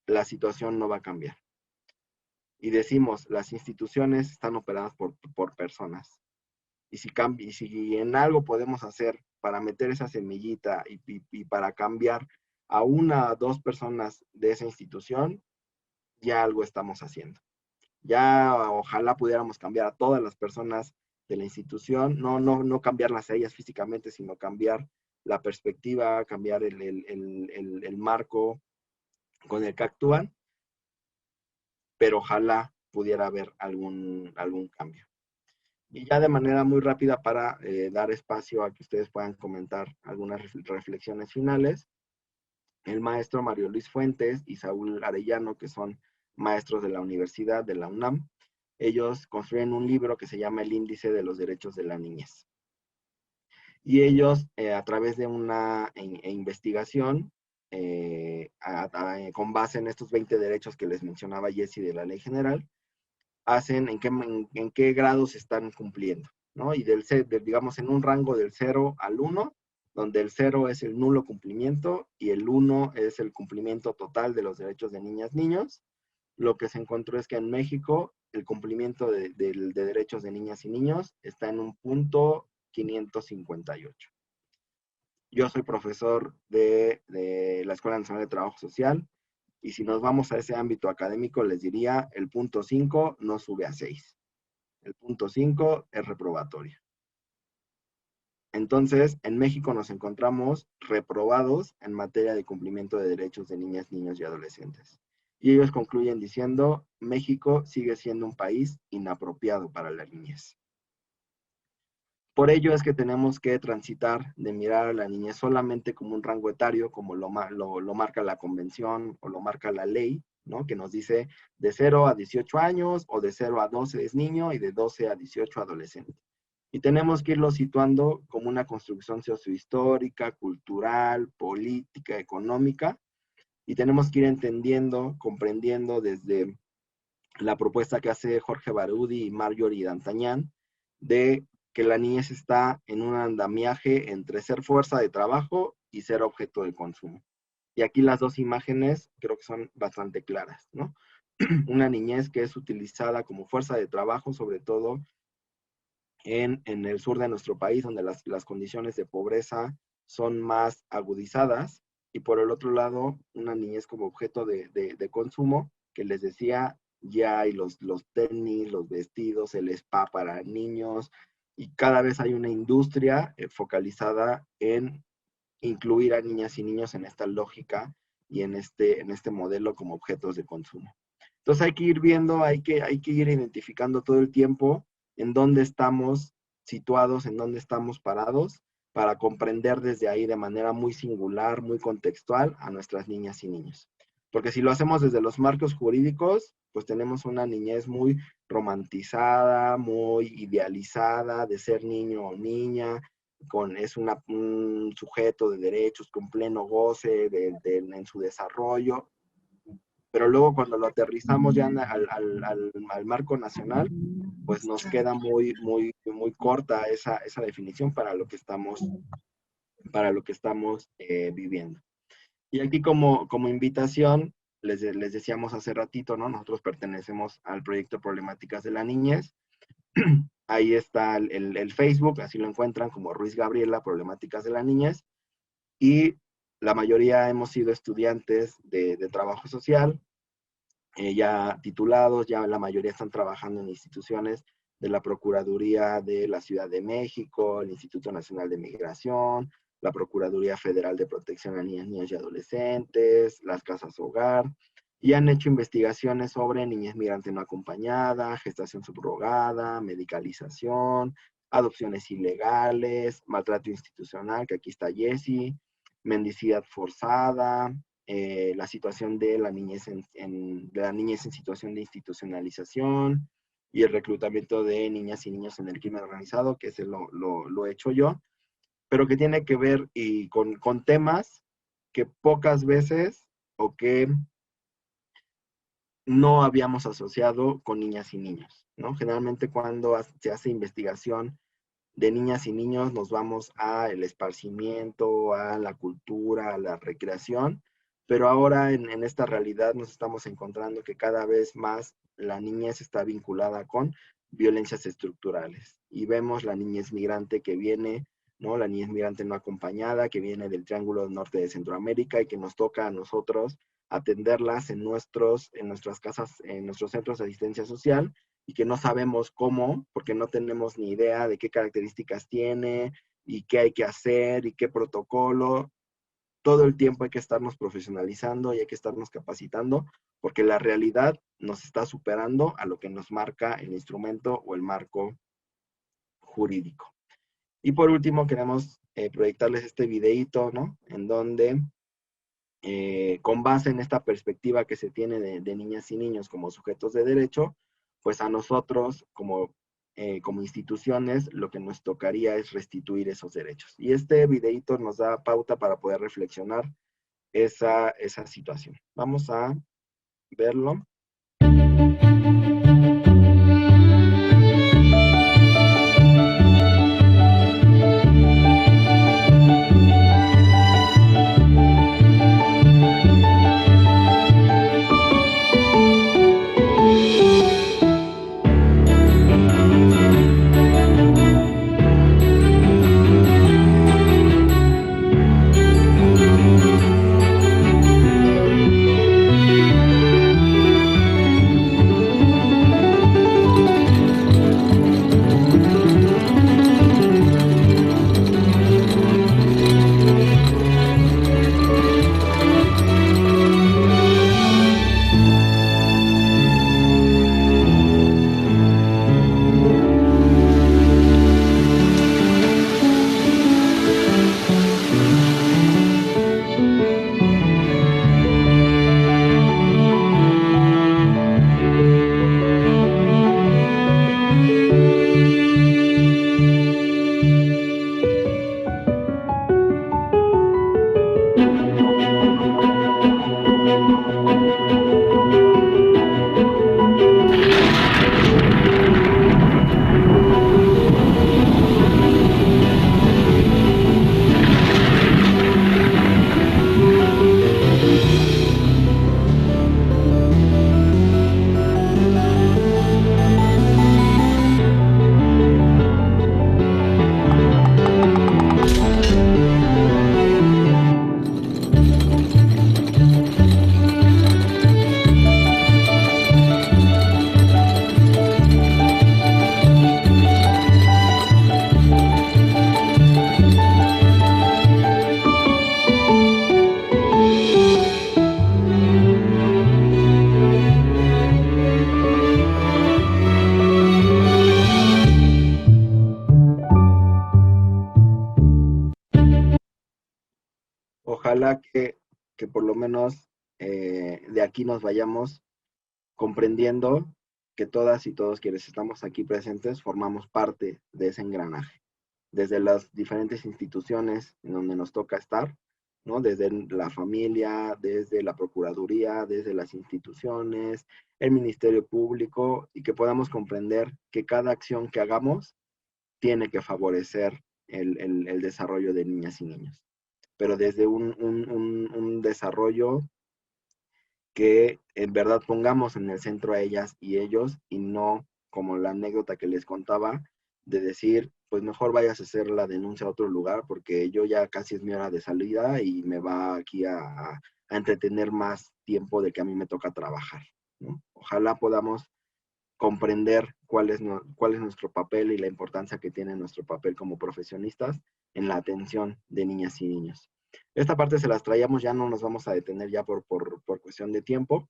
la situación no va a cambiar. Y decimos, las instituciones están operadas por personas. Y si en algo podemos hacer para meter esa semillita y para cambiar a una o dos personas de esa institución, ya algo estamos haciendo. Ya ojalá pudiéramos cambiar a todas las personas de la institución, no cambiarlas a ellas físicamente, sino cambiar la perspectiva, cambiar el marco con el que actúan, pero ojalá pudiera haber algún cambio. Y ya de manera muy rápida para dar espacio a que ustedes puedan comentar algunas reflexiones finales, el maestro Mario Luis Fuentes y Saúl Arellano, que son maestros de la Universidad de la UNAM, ellos construyen un libro que se llama El Índice de los Derechos de la Niñez. Y ellos, a través de una investigación, con base en estos 20 derechos que les mencionaba Jessie de la Ley General, hacen en qué grados están cumpliendo, ¿no? Y digamos en un rango del 0 al 1, donde el 0 es el nulo cumplimiento y el 1 es el cumplimiento total de los derechos de niñas, niños. Lo que se encontró es que en México el cumplimiento de derechos de niñas y niños está en un punto 558. Yo soy profesor de la Escuela Nacional de Trabajo Social, y si nos vamos a ese ámbito académico, les diría, el punto 5 no sube a 6. El punto 5 es reprobatorio. Entonces, en México nos encontramos reprobados en materia de cumplimiento de derechos de niñas, niños y adolescentes. Y ellos concluyen diciendo, México sigue siendo un país inapropiado para la niñez. Por ello es que tenemos que transitar de mirar a la niñez solamente como un rango etario, como lo marca la convención o lo marca la ley, ¿no? Que nos dice de 0 a 18 años o de 0 a 12 es niño y de 12 a 18 adolescente. Y tenemos que irlo situando como una construcción sociohistórica, cultural, política, económica, y tenemos que ir entendiendo, comprendiendo desde la propuesta que hace Jorge Barudi y Marjorie D'Antañán, de que la niñez está en un andamiaje entre ser fuerza de trabajo y ser objeto de consumo. Y aquí las dos imágenes creo que son bastante claras, ¿no? Una niñez que es utilizada como fuerza de trabajo, sobre todo en el sur de nuestro país, donde las condiciones de pobreza son más agudizadas, y por el otro lado, una niñez como objeto de consumo, que les decía, ya hay los tenis, los vestidos, el spa para niños, y cada vez hay una industria focalizada en incluir a niñas y niños en esta lógica y en este modelo como objetos de consumo. Entonces hay que ir viendo, hay que ir identificando todo el tiempo en dónde estamos situados, en dónde estamos parados, para comprender desde ahí de manera muy singular, muy contextual a nuestras niñas y niños. Porque si lo hacemos desde los marcos jurídicos, pues tenemos una niñez muy romantizada, muy idealizada de ser niño o niña, es un sujeto de derechos con pleno goce en su desarrollo. Pero luego cuando lo aterrizamos ya al marco nacional, pues nos queda muy corta esa definición para lo que estamos viviendo. Y aquí como invitación, les decíamos hace ratito, ¿no? Nosotros pertenecemos al proyecto Problemáticas de la Niñez. Ahí está el Facebook, así lo encuentran como Ruiz Gabriela, Problemáticas de la Niñez. Y la mayoría hemos sido estudiantes de trabajo social, ya titulados, ya la mayoría están trabajando en instituciones de la Procuraduría de la Ciudad de México, el Instituto Nacional de Migración, la Procuraduría Federal de Protección a Niñas, Niños y Adolescentes, las casas hogar, y han hecho investigaciones sobre niñez migrante no acompañada, gestación subrogada, medicalización, adopciones ilegales, maltrato institucional, que aquí está Jessie, mendicidad forzada, la situación de la niñez en situación de institucionalización y el reclutamiento de niñas y niños en el crimen organizado, que ese lo he hecho yo, pero que tiene que ver con temas que pocas veces o que no habíamos asociado con niñas y niños, ¿no? Generalmente cuando se hace investigación de niñas y niños nos vamos al esparcimiento, a la cultura, a la recreación, pero ahora en esta realidad nos estamos encontrando que cada vez más la niñez está vinculada con violencias estructurales. Y vemos la niñez migrante que viene, ¿no? La niñez migrante no acompañada, que viene del Triángulo Norte de Centroamérica y que nos toca a nosotros atenderlas en nuestras casas, en nuestros centros de asistencia social, y que no sabemos cómo, porque no tenemos ni idea de qué características tiene, y qué hay que hacer, y qué protocolo. Todo el tiempo hay que estarnos profesionalizando y hay que estarnos capacitando, porque la realidad nos está superando a lo que nos marca el instrumento o el marco jurídico. Y por último, queremos proyectarles este videíto, ¿no? En donde, con base en esta perspectiva que se tiene de niñas y niños como sujetos de derecho, pues a nosotros como instituciones lo que nos tocaría es restituir esos derechos. Y este videíto nos da pauta para poder reflexionar esa situación. Vamos a verlo. menos de aquí nos vayamos comprendiendo que todas y todos quienes estamos aquí presentes formamos parte de ese engranaje, desde las diferentes instituciones en donde nos toca estar, ¿no? Desde la familia, desde la Procuraduría, desde las instituciones, el Ministerio Público, y que podamos comprender que cada acción que hagamos tiene que favorecer el desarrollo de niñas y niños, pero desde un desarrollo que en verdad pongamos en el centro a ellas y ellos, y no como la anécdota que les contaba, de decir, pues mejor vayas a hacer la denuncia a otro lugar porque yo ya casi es mi hora de salida y me va aquí a entretener más tiempo de que a mí me toca trabajar, ¿no? Ojalá podamos comprender cuál es nuestro papel y la importancia que tiene nuestro papel como profesionistas en la atención de niñas y niños. Esta parte se las traíamos, ya no nos vamos a detener ya por cuestión de tiempo.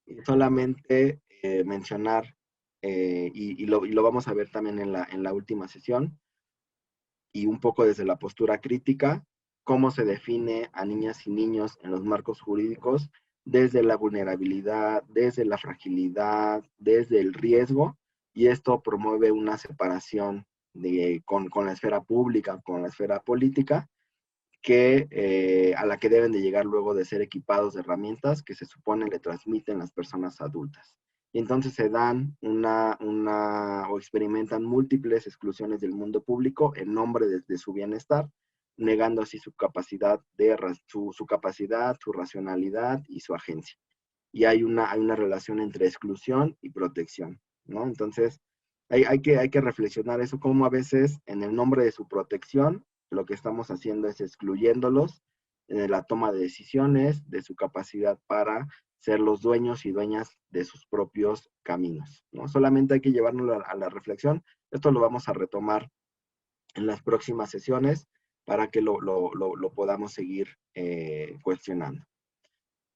Y solamente mencionar, y lo vamos a ver también en la última sesión, y un poco desde la postura crítica, cómo se define a niñas y niños en los marcos jurídicos desde la vulnerabilidad, desde la fragilidad, desde el riesgo, y esto promueve una separación con la esfera pública, con la esfera política, a la que deben de llegar luego de ser equipados de herramientas que se supone le transmiten las personas adultas. Y entonces se dan o experimentan múltiples exclusiones del mundo público en nombre de su bienestar, negando así su capacidad, su racionalidad y su agencia. Y hay una relación entre exclusión y protección, ¿no? Entonces, hay que reflexionar eso, como a veces en el nombre de su protección, lo que estamos haciendo es excluyéndolos de la toma de decisiones, de su capacidad para ser los dueños y dueñas de sus propios caminos, ¿no? Solamente hay que llevarnos a la reflexión. Esto lo vamos a retomar en las próximas sesiones para que lo podamos seguir cuestionando.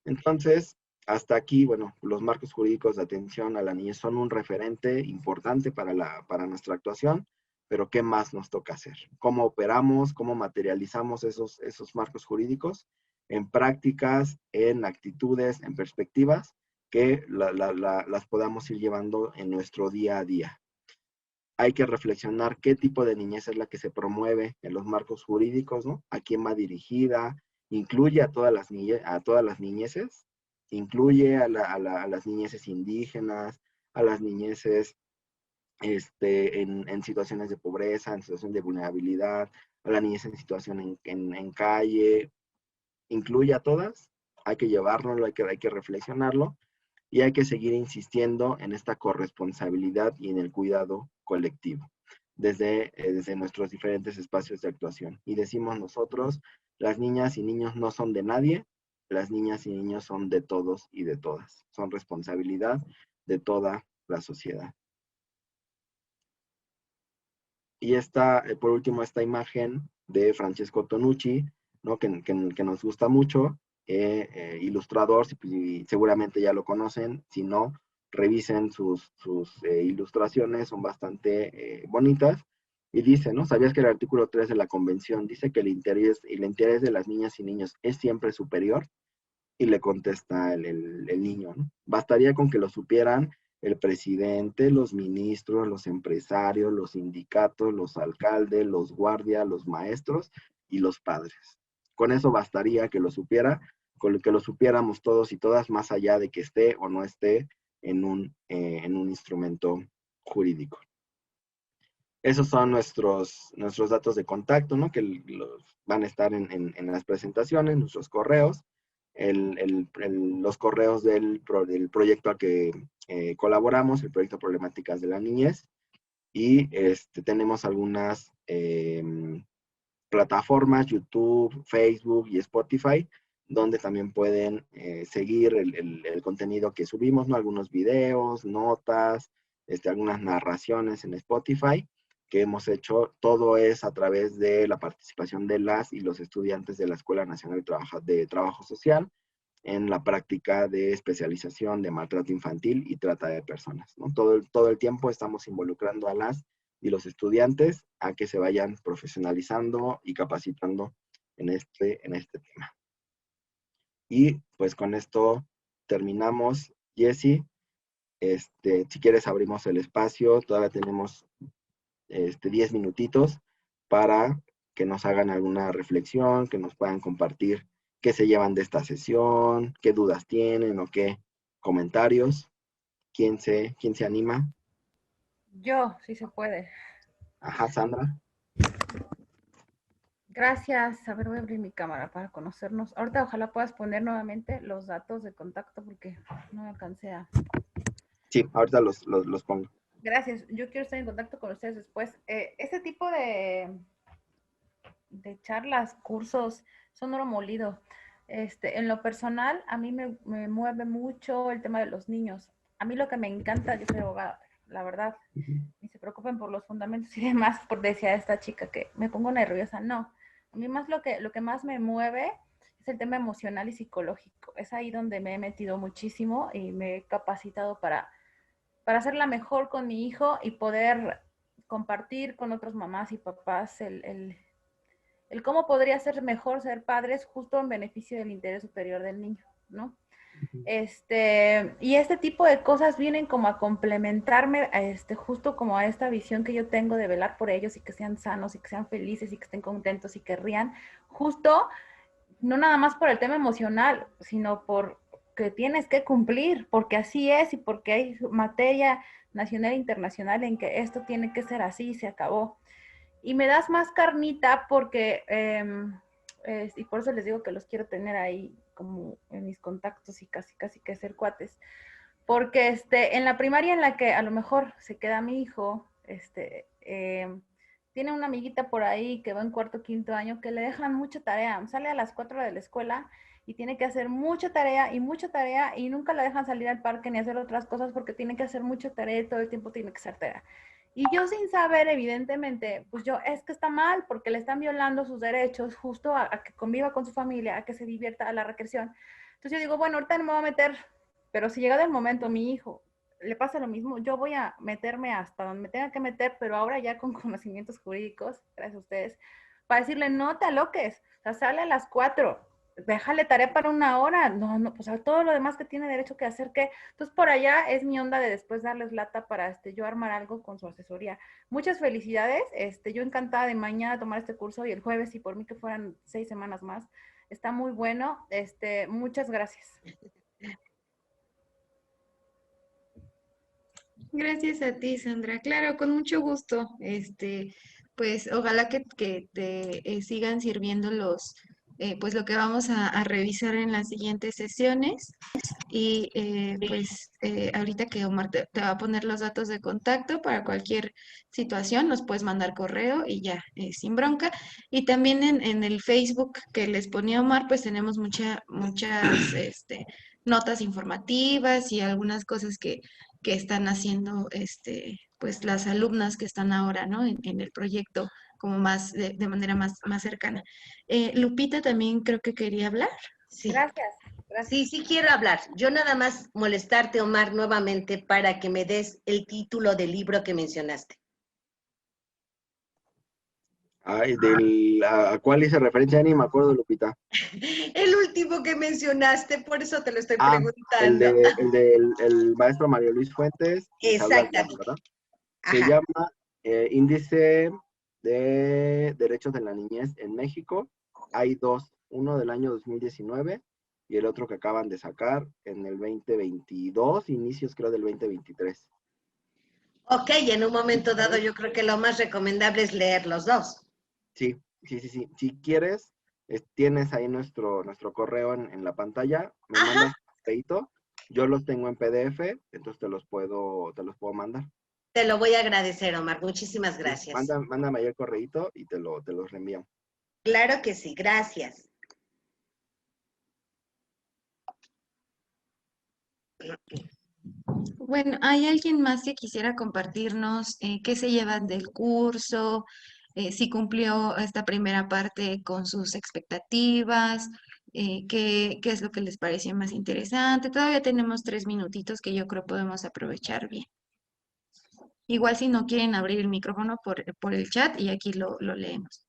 Entonces, hasta aquí, bueno, los marcos jurídicos de atención a la niñez son un referente importante para nuestra actuación, pero ¿qué más nos toca hacer? ¿Cómo operamos, cómo materializamos esos marcos jurídicos en prácticas, en actitudes, en perspectivas que las podamos ir llevando en nuestro día a día? Hay que reflexionar qué tipo de niñez es la que se promueve en los marcos jurídicos, ¿no? ¿A quién va dirigida? ¿Incluye a todas las niñeces? ¿Incluye a las niñeces indígenas, a las niñeces en situaciones de pobreza, en situación de vulnerabilidad, a la niñez en situación en calle? ¿Incluye a todas? Hay que llevárnoslo, hay que reflexionarlo, y hay que seguir insistiendo en esta corresponsabilidad y en el cuidado colectivo desde nuestros diferentes espacios de actuación. Y decimos nosotros, las niñas y niños no son de nadie, las niñas y niños son de todos y de todas. Son responsabilidad de toda la sociedad. Y por último, esta imagen de Francesco Tonucci, ¿no? que nos gusta mucho, ilustrador, seguramente ya lo conocen, si no, revisen sus ilustraciones, son bastante bonitas, y dice, ¿no? ¿Sabías que el artículo 3 de la Convención dice que el interés de las niñas y niños es siempre superior? Y le contesta el niño, ¿no? Bastaría con que lo supieran el presidente, los ministros, los empresarios, los sindicatos, los alcaldes, los guardias, los maestros y los padres. Con eso bastaría que lo supiera, con que lo supiéramos todos y todas, más allá de que esté o no esté en un instrumento jurídico. Esos son nuestros datos de contacto, ¿no? Que van a estar en las presentaciones, nuestros correos, los correos del proyecto al que colaboramos, el proyecto Problemáticas de la Niñez, y tenemos algunas plataformas, YouTube, Facebook y Spotify, donde también pueden seguir el contenido que subimos, ¿no? Algunos videos, notas, algunas narraciones en Spotify que hemos hecho. Todo es a través de la participación de las y los estudiantes de la Escuela Nacional de Trabajo Social en la práctica de especialización de maltrato infantil y trata de personas, ¿no? Todo el tiempo estamos involucrando a las y los estudiantes a que se vayan profesionalizando y capacitando en este tema. Y pues con esto terminamos. Jessy, si quieres abrimos el espacio, todavía tenemos 10 minutitos para que nos hagan alguna reflexión, que nos puedan compartir qué se llevan de esta sesión, qué dudas tienen o qué comentarios. ¿Quién se anima? Yo, sí se puede. Ajá, Sandra. Gracias. A ver, voy a abrir mi cámara para conocernos. Ahorita ojalá puedas poner nuevamente los datos de contacto porque no me alcancé a... Sí, ahorita los pongo. Gracias. Yo quiero estar en contacto con ustedes después. Este tipo de charlas, cursos, son oro molido. En lo personal, a mí me mueve mucho el tema de los niños. A mí lo que me encanta, yo soy abogada, la verdad, y se preocupen por los fundamentos y demás, por decía esta chica que me pongo nerviosa. No, a mí más lo que más me mueve es el tema emocional y psicológico. Es ahí donde me he metido muchísimo y me he capacitado para hacerla mejor con mi hijo y poder compartir con otras mamás y papás el cómo podría ser mejor ser padres justo en beneficio del interés superior del niño, ¿no? Y este tipo de cosas vienen como a complementarme justo como a esta visión que yo tengo de velar por ellos y que sean sanos y que sean felices y que estén contentos y que rían, justo no nada más por el tema emocional, sino por que tienes que cumplir, porque así es y porque hay materia nacional e internacional en que esto tiene que ser así y se acabó. Y me das más carnita porque, y por eso les digo que los quiero tener ahí como en mis contactos y casi que ser cuates. Porque en la primaria en la que a lo mejor se queda mi hijo, tiene una amiguita por ahí que va en cuarto, quinto año, que le dejan mucha tarea. Sale a las 4 de la escuela y tiene que hacer mucha tarea y nunca la dejan salir al parque ni hacer otras cosas porque tiene que hacer mucha tarea y todo el tiempo tiene que hacer tarea. Y yo sin saber, evidentemente, pues yo, es que está mal porque le están violando sus derechos justo a que conviva con su familia, a que se divierta a la recreación. Entonces yo digo, bueno, ahorita no me voy a meter, pero si llega el momento, mi hijo le pasa lo mismo, yo voy a meterme hasta donde me tenga que meter, pero ahora ya con conocimientos jurídicos, gracias a ustedes, para decirle, no te aloques, o sea, sale a las 4, déjale tarea para 1 hora, no, pues a todo lo demás que tiene derecho que hacer, ¿qué? Entonces por allá es mi onda de después darles lata para yo armar algo con su asesoría. Muchas felicidades, yo encantada de mañana tomar este curso y el jueves, y por mí que fueran 6 semanas más, está muy bueno, muchas gracias. Gracias a ti, Sandra. Claro, con mucho gusto. Pues ojalá que te sigan sirviendo pues lo que vamos a revisar en las siguientes sesiones. Y pues ahorita que Omar te va a poner los datos de contacto para cualquier situación, nos puedes mandar correo y ya, sin bronca. Y también en el Facebook que les ponía Omar, pues tenemos muchas notas informativas y algunas cosas que están haciendo pues las alumnas que están ahora, ¿no? En el proyecto como más de manera más cercana. Lupita también creo que quería hablar. Sí. Gracias. Sí quiero hablar. Yo nada más molestarte, Omar, nuevamente para que me des el título del libro que mencionaste. Ay, ¿a cuál hice referencia? Ni me acuerdo, Lupita. El último que mencionaste, por eso te lo estoy preguntando. El maestro Mario Luis Fuentes. Exactamente. ¿Verdad? Ajá. Se llama Índice de Derechos de la Niñez en México. Hay dos, uno del año 2019 y el otro que acaban de sacar en el 2022, inicios creo del 2023. Ok, en un momento dado yo creo que lo más recomendable es leer los dos. Sí. Si quieres, tienes ahí nuestro correo en la pantalla, me mandas un correíto, yo los tengo en PDF, entonces te los puedo mandar. Te lo voy a agradecer, Omar, muchísimas gracias. Mándame ahí el correíto y te los reenvío. Claro que sí, gracias. Bueno, ¿hay alguien más que quisiera compartirnos qué se llevan del curso? Si cumplió esta primera parte con sus expectativas, qué es lo que les pareció más interesante. Todavía tenemos 3 minutitos que yo creo podemos aprovechar bien. Igual si no quieren abrir el micrófono por el chat y aquí lo leemos.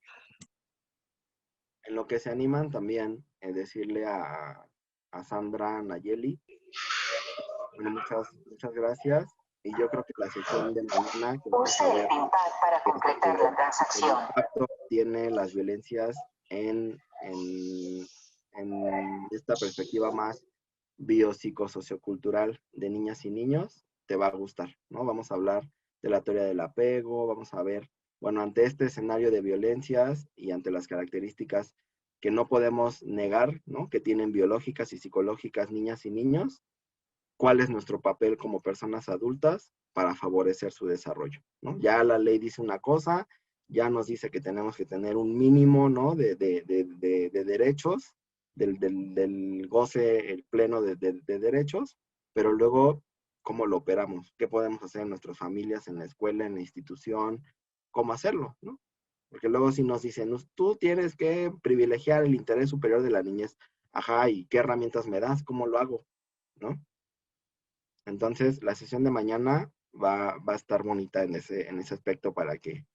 En lo que se animan también, decirle a a Sandra Nayeli. Bueno, muchas gracias. Y yo creo que la sesión de mañana que vamos a ver para completar la transacción. el impacto tiene las violencias en esta perspectiva más biopsicosociocultural de niñas y niños, te va a gustar, ¿no? Vamos a hablar de la teoría del apego, vamos a ver, bueno, ante este escenario de violencias y ante las características que no podemos negar, ¿no? Que tienen biológicas y psicológicas niñas y niños, cuál es nuestro papel como personas adultas para favorecer su desarrollo, ¿no? Ya la ley dice una cosa, ya nos dice que tenemos que tener un mínimo, ¿no? de derechos, del goce el pleno de derechos, pero luego, ¿cómo lo operamos? ¿Qué podemos hacer en nuestras familias, en la escuela, en la institución? ¿Cómo hacerlo, no? Porque luego si nos dicen, tú tienes que privilegiar el interés superior de la niñez, ajá, ¿y qué herramientas me das? ¿Cómo lo hago? ¿No? Entonces, la sesión de mañana va a estar bonita en ese aspecto para que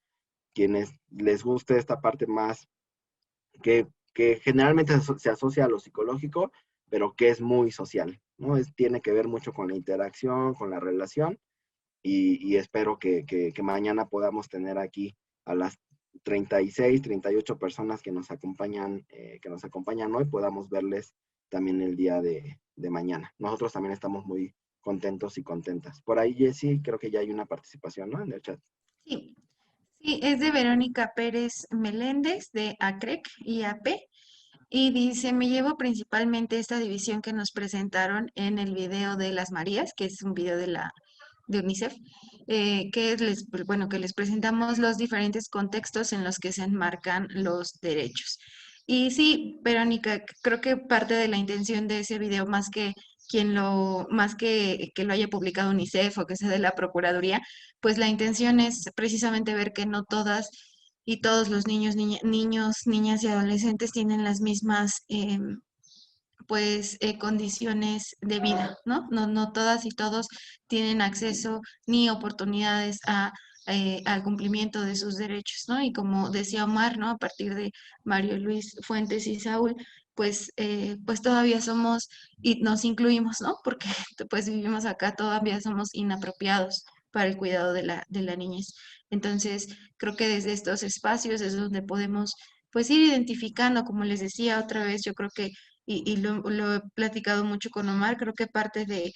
quienes les guste esta parte más que generalmente se asocia a lo psicológico, pero que es muy social, ¿no? Tiene que ver mucho con la interacción, con la relación, y espero que mañana podamos tener aquí a las 36, 38 personas que nos acompañan hoy, podamos verles también el día de mañana. Nosotros también estamos muy contentos y contentas. Por ahí, Jessy, creo que ya hay una participación, ¿no? En el chat. Sí. Sí, es de Verónica Pérez Meléndez, de ACREC IAP, y dice, me llevo principalmente esta división que nos presentaron en el video de las Marías, que es un video de UNICEF, que les presentamos los diferentes contextos en los que se enmarcan los derechos. Y sí, Verónica, creo que parte de la intención de ese video, más que lo haya publicado UNICEF o que sea de la Procuraduría, pues la intención es precisamente ver que no todas y todos los niños, niñas y adolescentes tienen las mismas condiciones de vida, ¿no? No todas y todos tienen acceso ni oportunidades al cumplimiento de sus derechos, ¿no? Y como decía Omar, ¿no? A partir de Mario Luis Fuentes y Saúl, pues todavía somos, y nos incluimos, ¿no? Porque pues vivimos acá, todavía somos inapropiados para el cuidado de la niñez. Entonces, creo que desde estos espacios es donde podemos pues ir identificando, como les decía otra vez, yo creo que y lo he platicado mucho con Omar, creo que parte de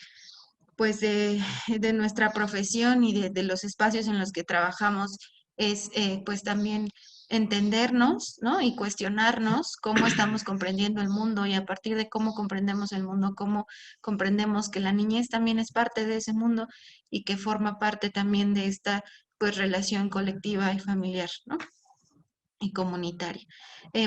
nuestra profesión y de los espacios en los que trabajamos es pues también entendernos, ¿no? Y cuestionarnos cómo estamos comprendiendo el mundo, y a partir de cómo comprendemos el mundo, cómo comprendemos que la niñez también es parte de ese mundo y que forma parte también de esta pues relación colectiva y familiar, ¿no? Y comunitaria.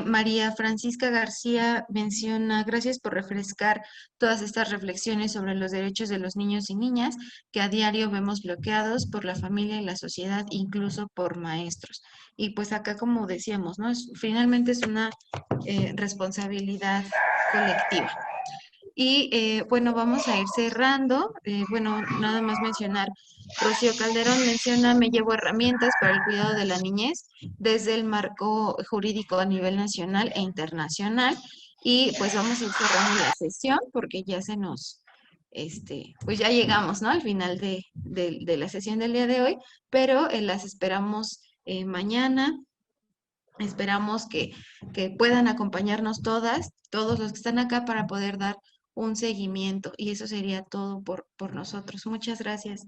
María Francisca García menciona, gracias por refrescar todas estas reflexiones sobre los derechos de los niños y niñas que a diario vemos bloqueados por la familia y la sociedad, incluso por maestros. Y pues acá, como decíamos, ¿no? Finalmente es una responsabilidad colectiva. Y bueno, vamos a ir cerrando. Bueno, nada más mencionar, Rocío Calderón menciona, me llevo herramientas para el cuidado de la niñez desde el marco jurídico a nivel nacional e internacional. Y pues vamos a ir cerrando la sesión porque ya se nos, pues ya llegamos, ¿no? Al final de la sesión del día de hoy, pero las esperamos mañana. Esperamos que puedan acompañarnos todos los que están acá para poder dar un seguimiento, y eso sería todo por nosotros. Muchas gracias.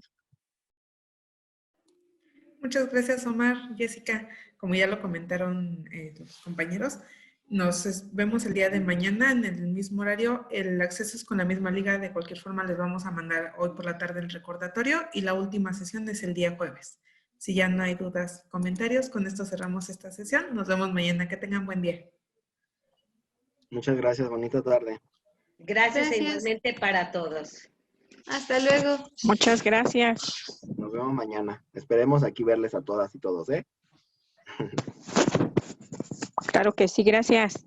Muchas gracias, Omar, Jessica. Como ya lo comentaron los compañeros, nos vemos el día de mañana en el mismo horario. El acceso es con la misma liga. De cualquier forma, les vamos a mandar hoy por la tarde el recordatorio, y la última sesión es el día jueves. Si ya no hay dudas, comentarios, con esto cerramos esta sesión. Nos vemos mañana. Que tengan buen día. Muchas gracias. Bonita tarde. Gracias. Igualmente para todos. Hasta luego. Muchas gracias. Nos vemos mañana. Esperemos aquí verles a todas y todos, ¿eh? Claro que sí, gracias.